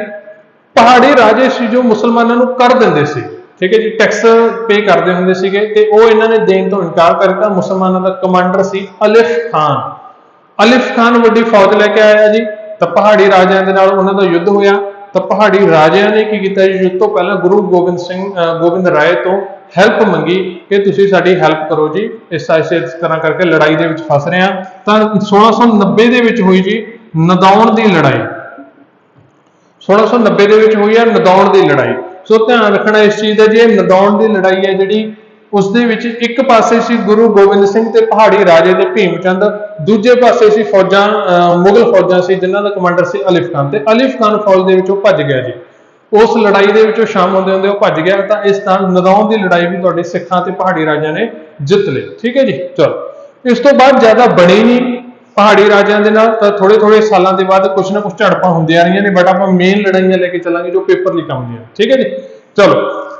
ਪਹਾੜੀ ਰਾਜੇ ਸੀ ਜੋ ਮੁਸਲਮਾਨਾਂ ਨੂੰ ਕਰ ਦਿੰਦੇ ਸੀ। ਠੀਕ ਹੈ ਜੀ, ਟੈਕਸ ਪੇ ਕਰਦੇ ਹੁੰਦੇ ਸੀਗੇ, ਤੇ ਉਹ ਇਹਨਾਂ ਨੇ ਦੇਣ ਤੋਂ ਇਨਕਾਰ ਕਰ ਦਿੱਤਾ। ਮੁਸਲਮਾਨਾਂ ਦਾ ਕਮਾਂਡਰ ਸੀ ਅਲਿਫ ਖਾਨ। ਅਲਿਫ ਖਾਨ ਵੱਡੀ ਫੌਜ ਲੈ ਕੇ ਆਇਆ ਜੀ। ਤਾਂ ਪਹਾੜੀ ਰਾਜਿਆਂ ਦੇ ਨਾਲ ਉਹਨਾਂ ਦਾ ਯੁੱਧ ਹੋਇਆ। ਤਾਂ ਪਹਾੜੀ ਰਾਜਿਆਂ ਨੇ ਕੀ ਕੀਤਾ ਜੀ, ਯੁੱਧ ਤੋਂ ਪਹਿਲਾਂ ਗੁਰੂ ਗੋਬਿੰਦ ਰਾਏ ਤੋਂ ਹੈਲਪ ਮੰਗੀ ਕਿ ਤੁਸੀਂ ਸਾਡੀ ਹੈਲਪ ਕਰੋ ਜੀ, ਇਸ ਤਰ੍ਹਾਂ ਕਰਕੇ ਲੜਾਈ ਦੇ ਵਿੱਚ ਫਸ ਰਹੇ ਹਾਂ। ਤਾਂ 1690 ਦੇ ਵਿੱਚ ਹੋਈ ਜੀ ਨਦੌਣ ਦੀ ਲੜਾਈ। 1690 ਦੇ ਵਿੱਚ ਹੋਈ ਹੈ ਨਦੌਣ ਦੀ ਲੜਾਈ। ਸੋ ਧਿਆਨ ਰੱਖਣਾ ਇਸ ਚੀਜ਼ ਦਾ ਜੀ, ਇਹ ਨਦੌਣ ਦੀ ਲੜਾਈ ਹੈ ਜਿਹੜੀ, ਉਸ ਦੇ ਵਿੱਚ ਇੱਕ ਪਾਸੇ ਸੀ ਗੁਰੂ ਗੋਬਿੰਦ ਸਿੰਘ ਤੇ ਪਹਾੜੀ ਰਾਜੇ ਤੇ ਭੀਮ ਚੰਦ, ਦੂਜੇ ਪਾਸੇ ਸੀ ਫੌਜਾਂ, ਮੁਗਲ ਫੌਜਾਂ ਸੀ ਜਿਨ੍ਹਾਂ ਦਾ ਕਮਾਂਡਰ ਸੀ ਅਲਿਫ ਖਾਨ। ਤੇ ਅਲਿਫ ਖਾਨ ਫੌਜ ਦੇ ਵਿੱਚੋਂ ਭੱਜ ਗਿਆ ਜੀ। ਉਸ ਲੜਾਈ ਦੇ ਵਿੱਚੋਂ ਸ਼ਾਮ ਹੁੰਦੇ ਹੁੰਦੇ ਉਹ ਭੱਜ ਗਿਆ। ਤਾਂ ਇਸ ਨਾਲ ਨਦੌਣ ਦੀ ਲੜਾਈ ਵੀ ਤੁਹਾਡੇ ਸਿੱਖਾਂ ਤੇ ਪਹਾੜੀ ਰਾਜਿਆਂ ਨੇ ਜਿੱਤ ਲਈ। ਠੀਕ ਹੈ ਜੀ। ਚਲੋ, ਇਸ ਤੋਂ ਬਾਅਦ ਜ਼ਿਆਦਾ ਬਣੀ ਨਹੀਂ ਪਹਾੜੀ ਰਾਜਿਆਂ ਦੇ ਨਾਲ। ਤਾਂ ਥੋੜੇ ਸਾਲਾਂ ਦੇ ਬਾਅਦ ਕੁਝ ਨਾ ਕੁਝ ਝੜਪਾਂ ਹੁੰਦੀਆਂ ਰਹੀਆਂ ਨੇ, ਬਟ ਆਪਾਂ ਮੇਨ ਲੜਾਈਆਂ ਲੈ ਕੇ ਚੱਲਾਂਗੇ ਜੋ ਪੇਪਰ ਲੀਕ ਆਉਂਦੀਆਂ। ਠੀਕ ਹੈ ਜੀ। ਚਲੋ,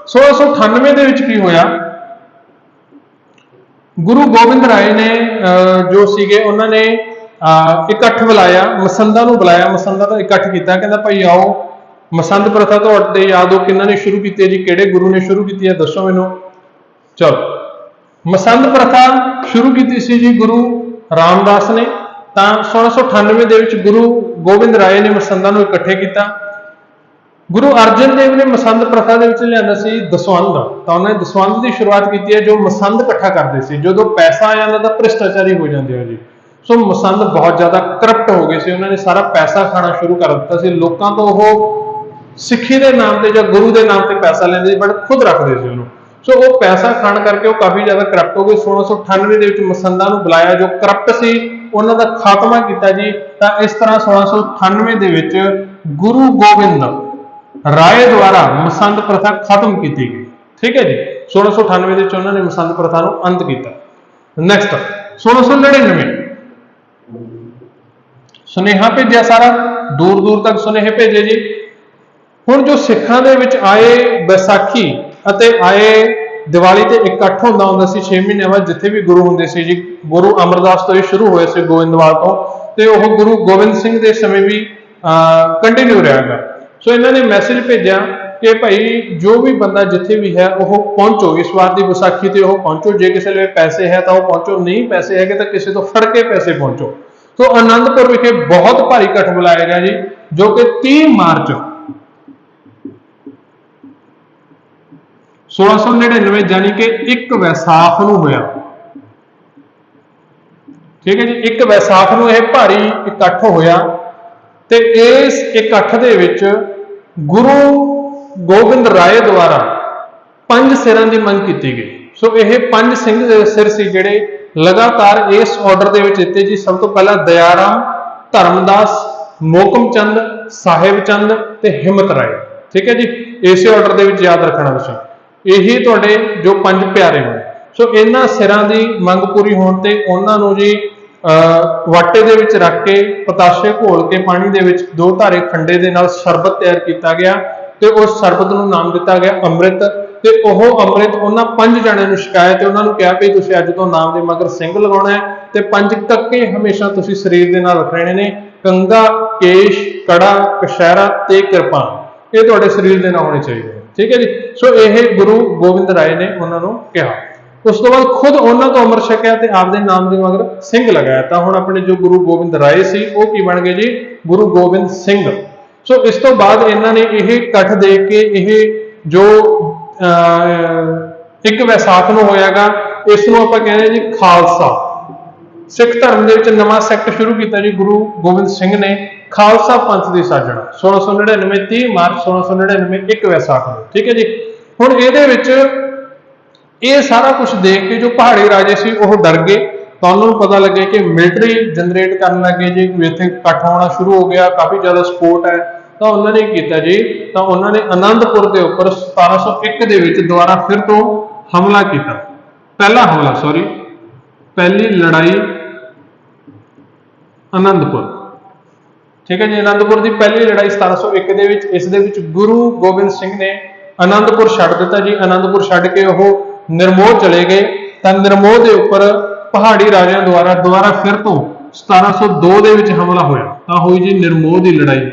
1698 ਦੇ ਵਿੱਚ ਕੀ ਹੋਇਆ, ਗੁਰੂ ਗੋਬਿੰਦ ਰਾਏ ਨੇ ਜੋ ਸੀਗੇ ਉਹਨਾਂ ਨੇ ਇਕੱਠ ਬੁਲਾਇਆ, ਮਸੰਦਾਂ ਨੂੰ ਬੁਲਾਇਆ, ਮਸੰਦਾਂ ਦਾ ਇਕੱਠ ਕੀਤਾ। ਕਹਿੰਦਾ ਭਾਈ ਆਓ, ਮਸੰਦ ਪ੍ਰਥਾ ਤੁਹਾਡੇ ਯਾਦ ਹੋ ਕਿਹਨਾਂ ਨੇ ਸ਼ੁਰੂ ਕੀਤੀ ਹੈ ਜੀ, ਕਿਹੜੇ ਗੁਰੂ ਨੇ ਸ਼ੁਰੂ ਕੀਤੀ ਹੈ, ਦੱਸੋ ਮੈਨੂੰ। ਚਲੋ, ਮਸੰਦ ਪ੍ਰਥਾ ਸ਼ੁਰੂ ਕੀਤੀ ਸੀ ਜੀ ਗੁਰੂ ਰਾਮਦਾਸ ਨੇ। ਤਾਂ 1698 ਦੇ ਵਿੱਚ ਗੁਰੂ ਗੋਬਿੰਦ ਰਾਏ ਨੇ ਮਸੰਦਾਂ ਨੂੰ ਇਕੱਠੇ ਕੀਤਾ। ਗੁਰੂ ਅਰਜਨ ਦੇਵ ਨੇ ਮਸੰਦ ਪ੍ਰਥਾ ਦੇ ਵਿੱਚ ਲਿਆਂਦਾ ਸੀ ਦਸਵੰਧ। ਤਾਂ ਉਹਨਾਂ ਨੇ ਦਸਵੰਧ ਦੀ ਸ਼ੁਰੂਆਤ ਕੀਤੀ ਹੈ, ਜੋ ਮਸੰਦ ਇਕੱਠਾ ਕਰਦੇ ਸੀ। ਜਦੋਂ ਪੈਸਾ ਆ ਜਾਂਦਾ ਤਾਂ ਭ੍ਰਿਸ਼ਟਾਚਾਰੀ ਹੋ ਜਾਂਦੇ ਹੋ ਜੀ। ਸੋ ਮਸੰਦ ਬਹੁਤ ਜ਼ਿਆਦਾ ਕਰਪਟ ਹੋ ਗਏ ਸੀ, ਉਹਨਾਂ ਨੇ ਸਾਰਾ ਪੈਸਾ ਖਾਣਾ ਸ਼ੁਰੂ ਕਰ ਦਿੱਤਾ ਸੀ। ਲੋਕਾਂ ਤੋਂ ਉਹ ਸਿੱਖੀ ਦੇ ਨਾਮ ਤੇ ਜਾਂ ਗੁਰੂ ਦੇ ਨਾਮ ਤੇ ਪੈਸਾ ਲੈਂਦੇ ਸੀ, ਬਟ ਖੁਦ ਰੱਖਦੇ ਸੀ ਉਹਨੂੰ। ਸੋ ਉਹ ਪੈਸਾ ਖਾਣ ਕਰਕੇ ਉਹ ਕਾਫੀ ਜ਼ਿਆਦਾ ਕਰਪਟ ਹੋ ਗਏ। 1698 ਦੇ ਵਿੱਚ ਮਸੰਦਾਂ ਨੂੰ ਬੁਲਾਇਆ ਜੋ ਕਰਪਟ ਸੀ, ਉਹਨਾਂ ਦਾ ਖਾਤਮਾ ਕੀਤਾ ਜੀ। ਤਾਂ ਇਸ ਤਰ੍ਹਾਂ 1698 ਦੇ ਵਿੱਚ ਗੁਰੂ ਗੋਬਿੰਦ ਰਾਏ ਦੁਆਰਾ ਮਸੰਦ ਪ੍ਰਥਾ ਖਤਮ ਕੀਤੀ ਗਈ। ਠੀਕ ਹੈ ਜੀ। 1698 ਦੇ ਵਿੱਚ ਉਹਨਾਂ ਨੇ ਮਸੰਦ ਪ੍ਰਥਾ ਨੂੰ ਅੰਤ ਕੀਤਾ। ਨੈਕਸਟ 1699 ਸੁਨੇਹਾ ਭੇਜਿਆ, ਸਾਰਾ ਦੂਰ ਤੱਕ ਸੁਨੇਹੇ ਭੇਜੇ ਜੀ। ਹੁਣ ਜੋ ਸਿੱਖਾਂ ਦੇ ਵਿੱਚ ਆਏ ਵਿਸਾਖੀ ਅਤੇ ਆਏ ਦੀਵਾਲੀ ਤੇ ਇਕੱਠ ਹੁੰਦਾ ਸੀ 6 ਮਹੀਨਿਆਂ ਬਾਅਦ, ਜਿੱਥੇ ਵੀ ਗੁਰੂ ਹੁੰਦੇ ਸੀ ਜੀ। ਗੁਰੂ ਅਮਰਦਾਸ ਤੋਂ ਹੀ ਸ਼ੁਰੂ ਹੋਏ ਸੀ, ਗੋਇੰਦਵਾਲ ਤੋਂ, ਤੇ ਉਹ ਗੁਰੂ ਗੋਬਿੰਦ ਸਿੰਘ ਦੇ ਸਮੇਂ ਵੀ ਕੰਟੀਨਿਊ ਰਿਹਾ। ਸੋ ਇਹਨਾਂ ਨੇ ਮੈਸੇਜ ਭੇਜਿਆ ਕਿ ਭਾਈ ਜੋ ਵੀ ਬੰਦਾ ਜਿੱਥੇ ਵੀ ਹੈ ਉਹ ਪਹੁੰਚੋ, ਇਸ ਵਾਰ ਦੀ ਵਿਸਾਖੀ ਤੇ ਉਹ ਪਹੁੰਚੋ। ਜੇ ਕਿਸੇ ਲਈ ਪੈਸੇ ਹੈ ਤਾਂ ਉਹ ਪਹੁੰਚੋ, ਨਹੀਂ ਪੈਸੇ ਹੈਗੇ ਤਾਂ ਕਿਸੇ ਤੋਂ ਫੜ ਕੇ ਪੈਸੇ ਪਹੁੰਚੋ। ਸੋ ਆਨੰਦਪੁਰ ਵਿਖੇ ਬਹੁਤ ਭਾਰੀ ਇਕੱਠ ਬੁਲਾਇਆ ਗਿਆ ਜੀ, ਜੋ ਕਿ 30 ਮਾਰਚ 1699 ਜਾਨੀ ਕਿ 1 ਵੈਸਾਖ ਨੂੰ ਹੋਇਆ। ਠੀਕ ਹੈ ਜੀ। 1 ਵੈਸਾਖ ਨੂੰ ਇਹ ਭਾਰੀ ਇਕੱਠ ਹੋਇਆ ਤੇ ਇਸ ਇਕੱਠ ਦੇ ਵਿੱਚ ਗੁਰੂ ਗੋਬਿੰਦ ਰਾਏ ਦੁਆਰਾ 5 ਸਿਰਾਂ ਦੀ ਮੰਗ ਕੀਤੀ ਗਈ। ਸੋ ਇਹ 5 ਸਿੰਘ ਸਿਰ ਸੀ ਜਿਹੜੇ ਲਗਾਤਾਰ ਇਸ ਆਰਡਰ ਦੇ ਵਿੱਚ ਦਿੱਤੇ ਜੀ। ਸਭ ਤੋਂ ਪਹਿਲਾਂ ਦਇਆਰਾਮ, ਧਰਮਦਾਸ, ਮੋਕਮ ਚੰਦ, ਸਾਹਿਬ ਚੰਦ ਤੇ ਹਿੰਮਤ ਰਾਏ। ਠੀਕ ਹੈ ਜੀ, ਇਸੇ ਆਰਡਰ ਦੇ ਵਿੱਚ ਯਾਦ ਰੱਖਣਾ ਤੁਸੀਂ। ਇਹੀ ਤੁਹਾਡੇ ਜੋ 5 ਪਿਆਰੇ ਹੋਏ। ਸੋ ਇਹਨਾਂ ਸਿਰਾਂ ਦੀ ਮੰਗ ਪੂਰੀ ਹੋਣ ਤੇ ਉਹਨਾਂ ਨੂੰ ਜੀ ਵਾਟੇ ਦੇ ਵਿੱਚ ਰੱਖ ਕੇ ਪਤਾਸ਼ੇ ਘੋਲ ਕੇ ਪਾਣੀ ਦੇ ਵਿੱਚ 2 ਧਾਰੇ ਖੰਡੇ ਦੇ ਨਾਲ ਸ਼ਰਬਤ ਤਿਆਰ ਕੀਤਾ ਗਿਆ ਤੇ ਉਸ ਸ਼ਰਬਤ ਨੂੰ ਨਾਮ ਦਿੱਤਾ ਗਿਆ ਅੰਮ੍ਰਿਤ। ਤੇ ਉਹ ਅੰਮ੍ਰਿਤ ਉਹਨਾਂ 5 ਜਣਿਆਂ ਨੂੰ ਛਕਾਇਆ ਤੇ ਉਹਨਾਂ ਨੂੰ ਕਿਹਾ ਵੀ ਤੁਸੀਂ ਅੱਜ ਤੋਂ ਨਾਮ ਦੇ ਮਗਰ ਸਿੰਘ ਲਗਾਉਣਾ ਹੈ ਤੇ 5 ਕੱਕੇ ਹਮੇਸ਼ਾ ਤੁਸੀਂ ਸਰੀਰ ਦੇ ਨਾਲ ਰੱਖਣੇ ਨੇ। ਕੰਗਾ, ਕੇਸ਼, ਕੜਾ, ਕਸ਼ਹਿਰਾ ਤੇ ਕਿਰਪਾਨ ਇਹ ਤੁਹਾਡੇ ਸਰੀਰ ਦੇ ਨਾਲ ਹੋਣੇ ਚਾਹੀਦੇ। ਠੀਕ ਹੈ ਜੀ। ਸੋ ਇਹ ਗੁਰੂ ਗੋਬਿੰਦ ਰਾਏ ਨੇ ਉਹਨਾਂ ਨੂੰ ਕਿਹਾ। ਉਸ ਤੋਂ ਬਾਅਦ ਖੁਦ ਉਹਨਾਂ ਤੋਂ ਅੰਮ੍ਰਿਤ ਛਕਿਆ ਤੇ ਆਪਦੇ ਨਾਮ ਦੇ ਮਗਰ ਸਿੰਘ ਲਗਾਇਆ। ਤਾਂ ਹੁਣ ਆਪਣੇ ਜੋ ਗੁਰੂ ਗੋਬਿੰਦ ਰਾਏ ਸੀ ਉਹ ਕੀ ਬਣ ਗਏ ਜੀ? ਗੁਰੂ ਗੋਬਿੰਦ ਸਿੰਘ। ਸੋ ਇਸ ਤੋਂ ਬਾਅਦ ਇਹਨਾਂ ਨੇ ਇਹ ਇਕੱਠ ਦੇਖ ਕੇ ਇਹ ਜੋ 1 ਵੈਸਾਖ ਨੂੰ ਹੋਇਆਗਾ, ਇਸ ਨੂੰ ਆਪਾਂ ਕਹਿੰਦੇ ਜੀ ਖਾਲਸਾ। ਸਿੱਖ ਧਰਮ ਦੇ ਵਿੱਚ ਨਵਾਂ ਸੈਕਟ ਸ਼ੁਰੂ ਕੀਤਾ ਜੀ ਗੁਰੂ ਗੋਬਿੰਦ ਸਿੰਘ ਨੇ, ਖਾਲਸਾ ਪੰਥ ਦੀ ਸਾਜਣਾ 1699 30 ਮਾਰਚ 1699 1 ਵੈਸਾਖ ਨੂੰ। ਠੀਕ ਹੈ ਜੀ। ਹੁਣ ਇਹਦੇ ਵਿੱਚ ਇਹ ਸਾਰਾ ਕੁਝ ਦੇਖ ਕੇ ਜੋ ਪਹਾੜੀ ਰਾਜੇ ਸੀ ਉਹ ਡਰ ਗਏ। ਤਾਂ ਉਹਨਾਂ ਨੂੰ ਪਤਾ ਲੱਗਿਆ ਕਿ ਮਿਲਟਰੀ ਜਨਰੇਟ ਕਰਨ ਲੱਗੇ ਜੀ, ਇੱਥੇ ਇਕੱਠ ਹੋਣਾ ਸ਼ੁਰੂ ਹੋ ਗਿਆ, ਕਾਫੀ ਜ਼ਿਆਦਾ ਸਪੋਰਟ ਹੈ। ਤਾਂ ਉਹਨਾਂ ਨੇ ਕੀਤਾ ਜੀ, ਤਾਂ ਉਹਨਾਂ ਨੇ ਆਨੰਦਪੁਰ ਦੇ ਉੱਪਰ 1701 ਦੇ ਵਿੱਚ ਦੁਬਾਰਾ ਫਿਰ ਤੋਂ ਹਮਲਾ ਕੀਤਾ। ਪਹਿਲੀ ਲੜਾਈ ਆਨੰਦਪੁਰ। ਠੀਕ ਹੈ ਜੀ। ਆਨੰਦਪੁਰ ਦੀ ਪਹਿਲੀ ਲੜਾਈ 1701 ਦੇ ਵਿੱਚ, ਇਸ ਦੇ ਵਿੱਚ ਗੁਰੂ ਗੋਬਿੰਦ ਸਿੰਘ ਨੇ ਆਨੰਦਪੁਰ ਛੱਡ ਦਿੱਤਾ ਜੀ। ਆਨੰਦਪੁਰ ਛੱਡ ਕੇ ਉਹ ਨਿਰਮੋਹ ਚਲੇ ਗਏ। ਤਾਂ ਨਿਰਮੋਹ ਦੇ ਉੱਪਰ ਪਹਾੜੀ ਰਾਜਿਆਂ ਦੁਆਰਾ ਫਿਰ ਤੋਂ 1702 ਦੇ ਵਿੱਚ ਹਮਲਾ ਹੋਇਆ। ਤਾਂ ਹੋਈ ਜੀ ਨਿਰਮੋਹ ਦੀ ਲੜਾਈ।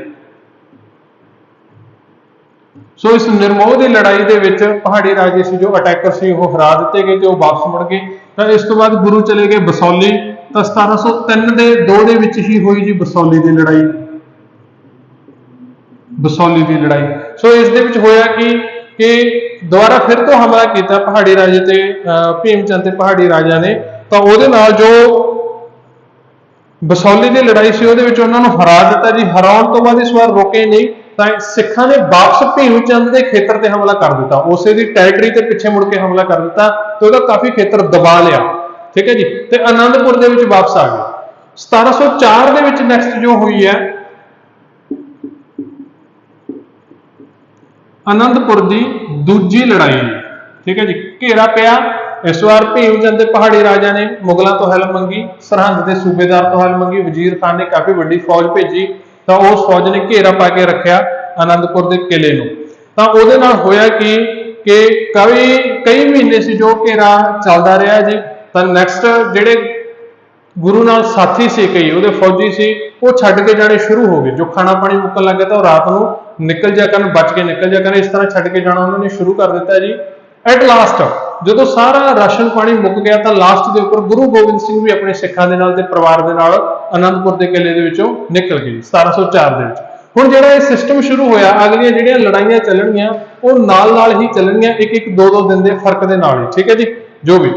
ਸੋ ਇਸ ਨਿਰਮੋਹ ਦੀ ਲੜਾਈ ਦੇ ਵਿੱਚ ਪਹਾੜੀ ਰਾਜੇ ਸੀ ਜੋ ਅਟੈਕਰ ਸੀ ਉਹ ਹਰਾ ਦਿੱਤੇ ਗਏ ਤੇ ਉਹ ਵਾਪਸ ਮੁੜ ਗਏ। ਤਾਂ ਇਸ ਤੋਂ ਬਾਅਦ ਗੁਰੂ ਚਲੇ ਗਏ ਬਸੌਲੀ। ਤਾਂ 1703 ਦੇ 2 ਦੇ ਵਿੱਚ ਹੀ ਹੋਈ ਜੀ ਬਸੌਲੀ ਦੀ ਲੜਾਈ। ਸੋ ਇਸ ਦੇ ਵਿੱਚ ਹੋਇਆ ਕਿ ਦੁਬਾਰਾ ਫਿਰ ਤੋਂ ਹਮਲਾ ਕੀਤਾ ਪਹਾੜੀ ਰਾਜੇ ਤੇ ਭੀਮ ਚੰਦ ਤੇ ਪਹਾੜੀ ਰਾਜਿਆਂ ਨੇ। ਤਾਂ ਉਹਦੇ ਨਾਲ ਜੋ ਬਸੌਲੀ ਦੀ ਲੜਾਈ ਸੀ ਉਹਦੇ ਵਿੱਚ ਉਹਨਾਂ ਨੂੰ ਹਰਾ ਦਿੱਤਾ ਜੀ। ਹਰਾਉਣ ਤੋਂ ਬਾਅਦ ਇਸ ਵਾਰ ਰੁਕੇ ਨਹੀਂ, ਤਾਂ ਸਿੱਖਾਂ ਨੇ ਵਾਪਸ ਭੀਮ ਚੰਦ ਦੇ ਖੇਤਰ ਤੇ ਹਮਲਾ ਕਰ ਦਿੱਤਾ। ਉਸੇ ਦੀ ਟੈਰੀਟਰੀ ਤੇ ਪਿੱਛੇ ਮੁੜ ਕੇ ਹਮਲਾ ਕਰ ਦਿੱਤਾ ਤੇ ਉਹਦਾ ਕਾਫੀ ਖੇਤਰ ਦਬਾ ਲਿਆ। ਠੀਕ ਹੈ ਜੀ। ਤੇ ਆਨੰਦਪੁਰ ਦੇ ਵਿੱਚ ਵਾਪਸ ਆ ਗਏ। 1704 ਦੇ ਵਿੱਚ ਨੈਕਸਟ ਜੋ ਹੋਈ ਹੈ ਆਨੰਦਪੁਰ ਦੀ ਦੂਜੀ ਲੜਾਈ। ਠੀਕ ਹੈ ਜੀ। ਘੇਰਾ ਪਿਆ। ਇਸ ਵਾਰ ਭੀਮ ਚੰਦ ਦੇ ਪਹਾੜੀ ਰਾਜਾ ਨੇ ਮੁਗਲਾਂ ਤੋਂ ਹੈਲਪ ਮੰਗੀ, ਸਰਹੰਦ ਦੇ ਸੂਬੇਦਾਰ ਤੋਂ ਹੈਲਪ ਮੰਗੀ, ਵਜ਼ੀਰ ਖਾਨ ਨੇ ਕਾਫੀ ਵੱਡੀ ਫੌਜ ਭੇਜੀ। ਤਾਂ ਉਸ ਫੌਜ ਨੇ ਘੇਰਾ ਪਾ ਕੇ ਰੱਖਿਆ ਆਨੰਦਪੁਰ ਦੇ ਕਿਲੇ ਨੂੰ। ਤਾਂ ਉਹਦੇ ਨਾਲ ਹੋਇਆ ਕਿ ਕਈ ਮਹੀਨੇ ਸੀ ਜੋ ਘੇਰਾ ਚੱਲਦਾ ਰਿਹਾ ਜੀ। ਤਾਂ ਨੈਕਸਟ ਜਿਹੜੇ ਗੁਰੂ ਨਾਲ ਸਾਥੀ ਸੀ, ਕਈ ਉਹਦੇ ਫੌਜੀ ਸੀ, ਉਹ ਛੱਡ ਕੇ ਜਾਣੇ ਸ਼ੁਰੂ ਹੋ ਗਏ। ਜੋ ਖਾਣਾ ਪਾਣੀ ਮੁੱਕਣ ਲੱਗ ਗਿਆ ਤਾਂ ਉਹ ਰਾਤ ਨੂੰ ਨਿਕਲ ਜਾ ਕਰਨ, ਬਚ ਕੇ ਨਿਕਲ ਜਾ ਕਰਨ, ਇਸ ਤਰ੍ਹਾਂ ਛੱਡ ਕੇ ਜਾਣਾ ਉਹਨਾਂ ਨੇ ਸ਼ੁਰੂ ਕਰ ਦਿੱਤਾ ਜੀ। ਐਟ ਲਾਸਟ ਜਦੋਂ ਸਾਰਾ ਰਾਸ਼ਨ ਪਾਣੀ ਮੁੱਕ ਗਿਆ ਤਾਂ ਲਾਸਟ ਦੇ ਉੱਪਰ ਗੁਰੂ ਗੋਬਿੰਦ ਸਿੰਘ ਵੀ ਆਪਣੇ ਸਿੱਖਾਂ ਦੇ ਨਾਲ ਤੇ ਪਰਿਵਾਰ ਦੇ ਨਾਲ ਆਨੰਦਪੁਰ ਦੇ ਕਿਲੇ ਦੇ ਵਿੱਚੋਂ ਨਿਕਲ ਗਏ 1704 ਦੇ ਵਿੱਚ। ਹੁਣ ਜਿਹੜਾ ਇਹ ਸਿਸਟਮ ਸ਼ੁਰੂ ਹੋਇਆ, ਅਗਲੀਆਂ ਜਿਹੜੀਆਂ ਲੜਾਈਆਂ ਚੱਲਣਗੀਆਂ ਉਹ ਨਾਲ ਹੀ ਚੱਲਣਗੀਆਂ, ਇੱਕ 2-2 ਦਿਨ ਦੇ ਫਰਕ ਦੇ ਨਾਲ ਹੀ। ਠੀਕ ਹੈ ਜੀ। ਜੋ ਵੀ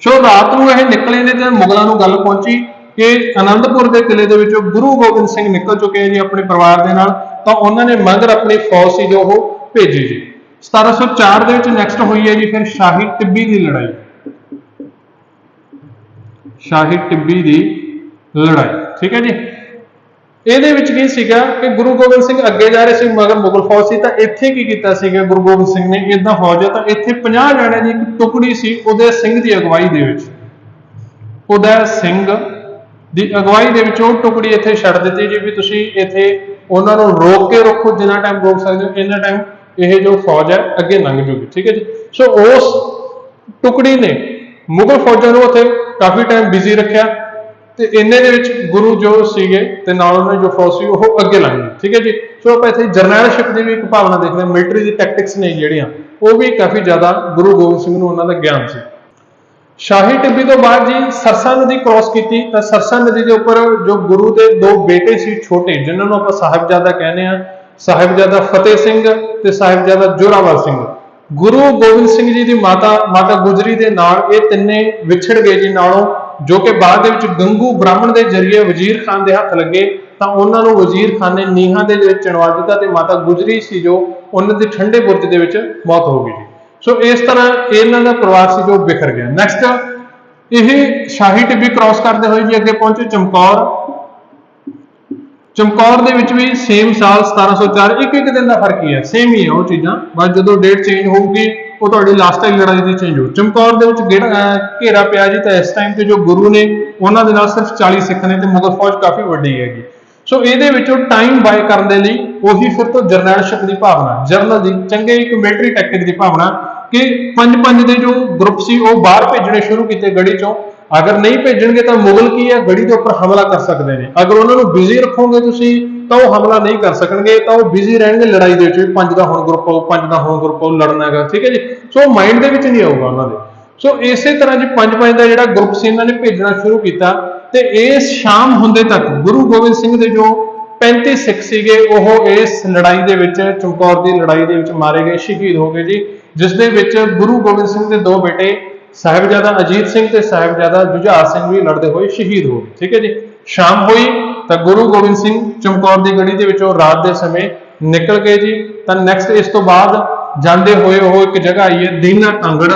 ਸੋ ਰਾਤ ਨੂੰ ਇਹ ਨਿਕਲੇ ਨੇ ਤੇ ਮੁਗਲਾਂ ਨੂੰ ਗੱਲ ਪਹੁੰਚੀ ਕਿ ਆਨੰਦਪੁਰ ਦੇ ਕਿਲੇ ਦੇ ਵਿੱਚੋਂ ਗੁਰੂ ਗੋਬਿੰਦ ਸਿੰਘ ਨਿਕਲ ਚੁੱਕੇ ਜੀ ਆਪਣੇ ਪਰਿਵਾਰ ਦੇ ਨਾਲ। ਤਾਂ ਉਹਨਾਂ ਨੇ ਮਗਰ ਆਪਣੀ ਫੌਜ ਸੀ ਜੋ ਉਹ ਭੇਜੀ ਜੀ। 1704 ਦੇ ਵਿੱਚ ਨੈਕਸਟ ਹੋਈ ਹੈ ਜੀ ਫਿਰ ਸ਼ਾਹੀ ਟਿੱਬੀ ਦੀ ਲੜਾਈ। ਠੀਕ ਹੈ ਜੀ। ਇਹਦੇ ਵਿੱਚ ਕੀ ਸੀਗਾ ਕਿ ਗੁਰੂ ਗੋਬਿੰਦ ਸਿੰਘ ਅੱਗੇ ਜਾ ਰਹੇ ਸੀ, ਮਗਰ ਮੁਗਲ ਫੌਜ ਸੀ। ਤਾਂ ਇੱਥੇ ਕੀ ਕੀਤਾ ਸੀਗਾ ਗੁਰੂ ਗੋਬਿੰਦ ਸਿੰਘ ਨੇ, ਇਦਾਂ ਫੌਜ ਹੈ ਤਾਂ ਇੱਥੇ 50 ਜਣਿਆਂ ਦੀ ਇੱਕ ਟੁਕੜੀ ਸੀ ਉਦੈ ਸਿੰਘ ਦੀ ਅਗਵਾਈ ਦੇ ਵਿੱਚ। ਉਦੈ ਸਿੰਘ ਦੀ ਅਗਵਾਈ ਦੇ ਵਿੱਚ ਉਹ ਟੁਕੜੀ ਇੱਥੇ ਛੱਡ ਦਿੱਤੀ ਜੀ ਵੀ ਤੁਸੀਂ ਇੱਥੇ ਉਹਨਾਂ ਨੂੰ ਰੋਕ ਕੇ ਰੱਖੋ, ਜਿੰਨਾ ਟਾਈਮ ਰੋਕ ਸਕਦੇ ਹੋ ਇੰਨਾ ਟਾਈਮ ਇਹ ਜੋ ਫੌਜ ਹੈ ਅੱਗੇ ਲੰਘ ਜੂਗੀ। ਠੀਕ ਹੈ ਜੀ। ਸੋ ਉਸ ਟੁਕੜੀ ਨੇ ਮੁਗਲ ਫੌਜਾਂ ਨੂੰ ਉੱਥੇ ਕਾਫੀ ਟਾਈਮ ਬਿਜ਼ੀ ਰੱਖਿਆ ਤੇ ਇੰਨੇ ਦੇ ਵਿੱਚ ਗੁਰੂ ਜੋ ਸੀਗੇ ਤੇ ਨਾਲ ਉਹਨਾਂ ਦੀ ਜੋ ਫੌਜ ਸੀ ਉਹ ਅੱਗੇ ਲੰਘ ਗਈ। ਠੀਕ ਹੈ ਜੀ। ਸੋ ਆਪਾਂ ਇੱਥੇ ਜਰਨੈਲਸ਼ਿਪ ਦੀ ਵੀ ਇੱਕ ਭਾਵਨਾ ਦੇਖਦੇ ਹਾਂ, ਮਿਲਟਰੀ ਦੀ ਟੈਕਟਿਕਸ ਨੇ ਜਿਹੜੀਆਂ ਉਹ ਵੀ ਕਾਫੀ ਜ਼ਿਆਦਾ ਗੁਰੂ ਗੋਬਿੰਦ ਸਿੰਘ ਨੂੰ ਉਹਨਾਂ ਦਾ ਗਿਆਨ ਸੀ। ਸ਼ਾਹੀ ਟਿੱਬੀ ਤੋਂ ਬਾਅਦ ਜੀ ਸਰਸਾ ਨਦੀ ਕ੍ਰੋਸ ਕੀਤੀ। ਤਾਂ ਸਰਸਾ ਨਦੀ ਦੇ ਉੱਪਰ ਜੋ ਗੁਰੂ ਦੇ 2 ਬੇਟੇ ਸੀ ਛੋਟੇ, ਜਿਨ੍ਹਾਂ ਨੂੰ ਆਪਾਂ ਸਾਹਿਬਜ਼ਾਦਾ ਕਹਿੰਦੇ ਆ, ਸਾਹਿਬਜ਼ਾਦਾ ਫਤਿਹ ਸਿੰਘ ਤੇ ਸਾਹਿਬਜ਼ਾਦਾ ਜ਼ੋਰਾਵਰ ਸਿੰਘ। ਗੁਰੂ ਗੋਬਿੰਦ ਸਿੰਘ ਜੀ ਦੀ ਮਾਤਾ ਗੁਜਰੀ ਦੇ ਨਾਲ ਇਹ ਤਿੰਨੇ ਵਿਛੜ ਗਏ ਜੀ ਨਾਲੋਂ, ਜੋ ਕਿ ਬਾਅਦ ਦੇ ਵਿੱਚ ਗੰਗੂ ਬ੍ਰਾਹਮਣ ਦੇ ਜ਼ਰੀਏ ਵਜ਼ੀਰ ਖਾਨ ਦੇ ਹੱਥ ਲੱਗੇ ਤਾਂ ਉਹਨਾਂ ਨੂੰ ਵਜ਼ੀਰ ਖਾਨ ਨੇ ਨੀਹਾਂ ਦੇ ਵਿੱਚ ਚਿਣਵਾ ਦਿੱਤਾ ਤੇ ਮਾਤਾ ਗੁਜਰੀ ਸੀ ਜੋ ਉਹਨਾਂ ਦੇ ਠੰਡੇ ਬੁਰਜ ਦੇ ਵਿੱਚ ਮੌਤ ਹੋ ਗਈ ਜੀ। ਸੋ ਇਸ ਤਰ੍ਹਾਂ ਇਹਨਾਂ ਦਾ ਪਰਿਵਾਰ ਸੀ ਜੋ ਬਿਖਰ ਗਿਆ। ਨੈਕਸਟ ਇਹ ਸ਼ਾਹੀ ਟਿੱਬੀ ਕ੍ਰਾਸ ਕਰਦੇ ਹੋਏ ਜੀ ਅੱਗੇ ਪਹੁੰਚੇ ਚਮਕੌਰ। ਚਮਕੌਰ ਦੇ ਵਿੱਚ ਵੀ ਸੇਮ ਸਾਲ 1704, ਇੱਕ ਦਿਨ ਦਾ ਫਰਕ ਹੀ ਹੈ, ਸੇਮ ਹੀ ਹੈ ਉਹ ਚੀਜ਼ਾਂ, ਬਸ ਜਦੋਂ ਡੇਟ ਚੇਂਜ ਹੋਊਗੀ ਉਹ ਤੁਹਾਡੀ ਲਾਸਟ ਟਾਈਮ ਲੜਾਈ ਦੀ ਚੇਂਜ ਹੋ। ਚਮਕੌਰ ਦੇ ਵਿੱਚ ਘੇਰਾ ਪਿਆ ਜੀ, ਤਾਂ ਇਸ ਟਾਈਮ ਤੇ ਜੋ ਗੁਰੂ ਨੇ ਉਹਨਾਂ ਦੇ ਨਾਲ ਸਿਰਫ 40 ਸਿੱਖ ਨੇ ਤੇ ਮੁਗਲ ਫੌਜ ਕਾਫੀ ਵੱਡੀ ਹੈਗੀ। ਸੋ ਇਹਦੇ ਵਿੱਚੋਂ ਟਾਈਮ ਬਾਏ ਕਰਨ ਦੇ ਲਈ ਉਹੀ ਫਿਰ ਤੋਂ ਜਰਨੈਲਸ਼ਿਪ ਦੀ ਭਾਵਨਾ, ਜਰਨਲ ਦੀ ਚੰਗੇ ਇੱਕ ਮਿਲਟਰੀ ਟੈਕਟਿਕ ਦੀ ਭਾਵਨਾ ਕਿ ਪੰਜ ਦੇ ਜੋ ਗਰੁੱਪ ਸੀ ਉਹ ਬਾਹਰ ਭੇਜਣੇ ਸ਼ੁਰੂ ਕੀਤੇ ਗੜੀ ਚੋਂ। ਅਗਰ ਨਹੀਂ ਭੇਜਣਗੇ ਤਾਂ ਮੁਗਲ ਕੀ ਹੈ, ਗੜੀ ਦੇ ਉੱਪਰ ਹਮਲਾ ਕਰ ਸਕਦੇ ਨੇ। ਅਗਰ ਉਹਨਾਂ ਨੂੰ ਬਿਜ਼ੀ ਰੱਖੋਗੇ ਤੁਸੀਂ ਤਾਂ ਉਹ ਹਮਲਾ ਨਹੀਂ ਕਰ ਸਕਣਗੇ, ਤਾਂ ਉਹ ਬਿਜ਼ੀ ਰਹਿਣਗੇ ਲੜਾਈ ਦੇ ਵਿੱਚ ਵੀ, 5 ਦਾ ਹੁਣ ਗਰੁੱਪ ਆਓ, 5 ਦਾ ਹੁਣ ਗਰੁੱਪ ਆਓ, ਲੜਨਾ ਹੈਗਾ, ਠੀਕ ਹੈ ਜੀ। ਸੋ ਮਾਈਂਡ ਦੇ ਵਿੱਚ ਨਹੀਂ ਆਊਗਾ ਉਹਨਾਂ ਦੇ। ਸੋ ਇਸੇ ਤਰ੍ਹਾਂ ਜੀ 5 ਦਾ ਜਿਹੜਾ ਗਰੁੱਪ ਸੀ ਇਹਨਾਂ ਨੇ ਭੇਜਣਾ ਸ਼ੁਰੂ ਕੀਤਾ ਤੇ ਇਸ ਸ਼ਾਮ ਹੁੰਦੇ ਤੱਕ ਗੁਰੂ ਗੋਬਿੰਦ ਸਿੰਘ ਦੇ ਜੋ 35 ਸਿੱਖ ਸੀਗੇ ਉਹ ਇਸ ਲੜਾਈ ਦੇ ਵਿੱਚ, ਚਮਕੌਰ ਦੀ ਲੜਾਈ ਦੇ ਵਿੱਚ ਮਾਰੇ ਗਏ, ਸ਼ਹੀਦ ਹੋ ਗਏ ਜੀ, ਜਿਸ ਦੇ ਵਿੱਚ ਗੁਰੂ ਗੋਬਿੰਦ ਸਿੰਘ ਦੇ 2 ਬੇਟੇ ਸਾਹਿਬਜ਼ਾਦਾ ਅਜੀਤ ਸਿੰਘ ਤੇ ਸਾਹਿਬਜ਼ਾਦਾ ਜੁਝਾਰ ਸਿੰਘ ਵੀ ਲੜਦੇ ਹੋਏ ਸ਼ਹੀਦ ਹੋ ਗਏ, ਠੀਕ ਹੈ ਜੀ। ਸ਼ਾਮ ਹੋਈ ਤਾਂ ਗੁਰੂ ਗੋਬਿੰਦ ਸਿੰਘ ਚਮਕੌਰ ਦੀ ਗੜੀ ਦੇ ਵਿੱਚੋਂ ਰਾਤ ਦੇ ਸਮੇਂ ਨਿਕਲ ਗਏ ਜੀ। ਤਾਂ ਨੈਕਸਟ ਇਸ ਤੋਂ ਬਾਅਦ ਜਾਂਦੇ ਹੋਏ ਉਹ ਇੱਕ ਜਗ੍ਹਾ ਆਈ ਹੈ ਦੀਨਾ ਕਾਂਗੜ।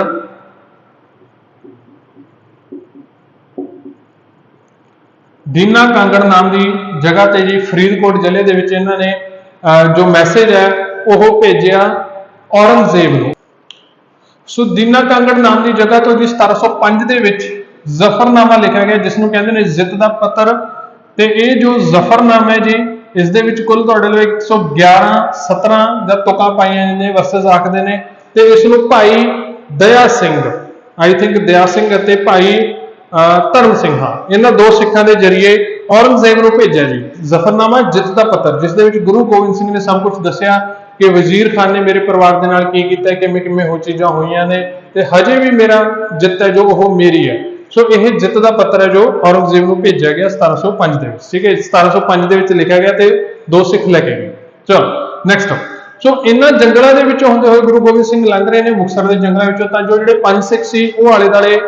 ਦੀਨਾ ਕਾਂਗੜ ਨਾਮ ਦੀ ਜਗ੍ਹਾ ਤੇ ਜੀ ਫਰੀਦਕੋਟ ਜ਼ਿਲ੍ਹੇ ਦੇ ਵਿੱਚ ਇਹਨਾਂ ਨੇ ਜੋ ਮੈਸੇਜ ਹੈ ਉਹ ਭੇਜਿਆ ਔਰੰਗਜ਼ੇਬ ਨੂੰ। ਸੋ ਦੀਨਾ ਕਾਂਗੜ ਨਾਮ ਦੀ ਜਗ੍ਹਾ ਤੋਂ ਜੀ 1705 ਦੇ ਵਿੱਚ ਜ਼ਫਰਨਾਮਾ ਲਿਖਿਆ ਗਿਆ, ਜਿਸ ਨੂੰ ਕਹਿੰਦੇ ਨੇ ਜਿੱਤ ਦਾ ਪੱਤਰ। ਤੇ ਇਹ ਜੋ ਜ਼ਫਰਨਾਮਾ ਹੈ ਜੀ, ਇਸ ਦੇ ਵਿੱਚ ਕੁੱਲ ਤੁਹਾਡੇ ਲਈ 111 17 ਦਾ ਤੁਕਾਂ ਪਾਈਆਂ ਜਾਂਦੀਆਂ, ਵਰਸਸ ਆਖਦੇ ਨੇ। ਤੇ ਇਸ ਨੂੰ ਭਾਈ ਦਇਆ ਸਿੰਘ, ਆਈ ਥਿੰਕ ਦਇਆ ਸਿੰਘ ਅਤੇ ਭਾਈ ਧਰਮ ਸਿੰਘ, ਇਹਨਾਂ 2 ਸਿੱਖਾਂ ਦੇ ਜਰੀਏ ਔਰੰਗਜ਼ੇਬ ਨੂੰ ਭੇਜਿਆ ਜੀ ਜ਼ਫਰਨਾਮਾ ਜਿੱਤ ਦਾ ਪੱਤਰ, ਜਿਸ ਦੇ ਵਿੱਚ ਗੁਰੂ ਗੋਬਿੰਦ ਸਿੰਘ ਨੇ ਸਭ ਕੁਝ ਦੱਸਿਆ ਕਿ ਵਜ਼ੀਰ ਖਾਨ ਨੇ ਮੇਰੇ ਪਰਿਵਾਰ ਦੇ ਨਾਲ ਕੀ ਕੀਤਾ, ਕਿਵੇਂ ਕਿਵੇਂ ਹੋ ਚੀਜ਼ਾਂ ਹੋਈਆਂ ਨੇ, ਤੇ ਹਜੇ ਵੀ ਮੇਰਾ ਜਿੱਤ ਹੈ ਜੋ ਉਹ ਮੇਰੀ ਹੈ। ਸੋ ਇਹ ਜਿੱਤ ਦਾ ਪੱਤਰ ਹੈ ਜੋ ਔਰੰਗਜ਼ੇਬ ਨੂੰ ਭੇਜਿਆ ਗਿਆ 1705 ਦੇ ਵਿੱਚ, ਠੀਕ ਹੈ। 1705 ਦੇ ਵਿੱਚ ਲਿਖਿਆ ਗਿਆ ਤੇ 2 ਸਿੱਖ ਲੈ ਕੇ ਗਏ। ਚਲੋ ਨੈਕਸਟ। ਸੋ ਇਹਨਾਂ ਜੰਗਲਾਂ ਦੇ ਵਿੱਚੋਂ ਹੁੰਦੇ ਹੋਏ ਗੁਰੂ ਗੋਬਿੰਦ ਸਿੰਘ ਲੰਘ ਰਹੇ ਨੇ ਮੁਕਤਸਰ ਦੇ ਜੰਗਲਾਂ ਵਿੱਚੋਂ, ਤਾਂ ਜੋ ਜਿਹੜੇ 5 ਸਿੱਖ ਸੀ ਉਹ ਆਲੇ ਦੁਆਲੇ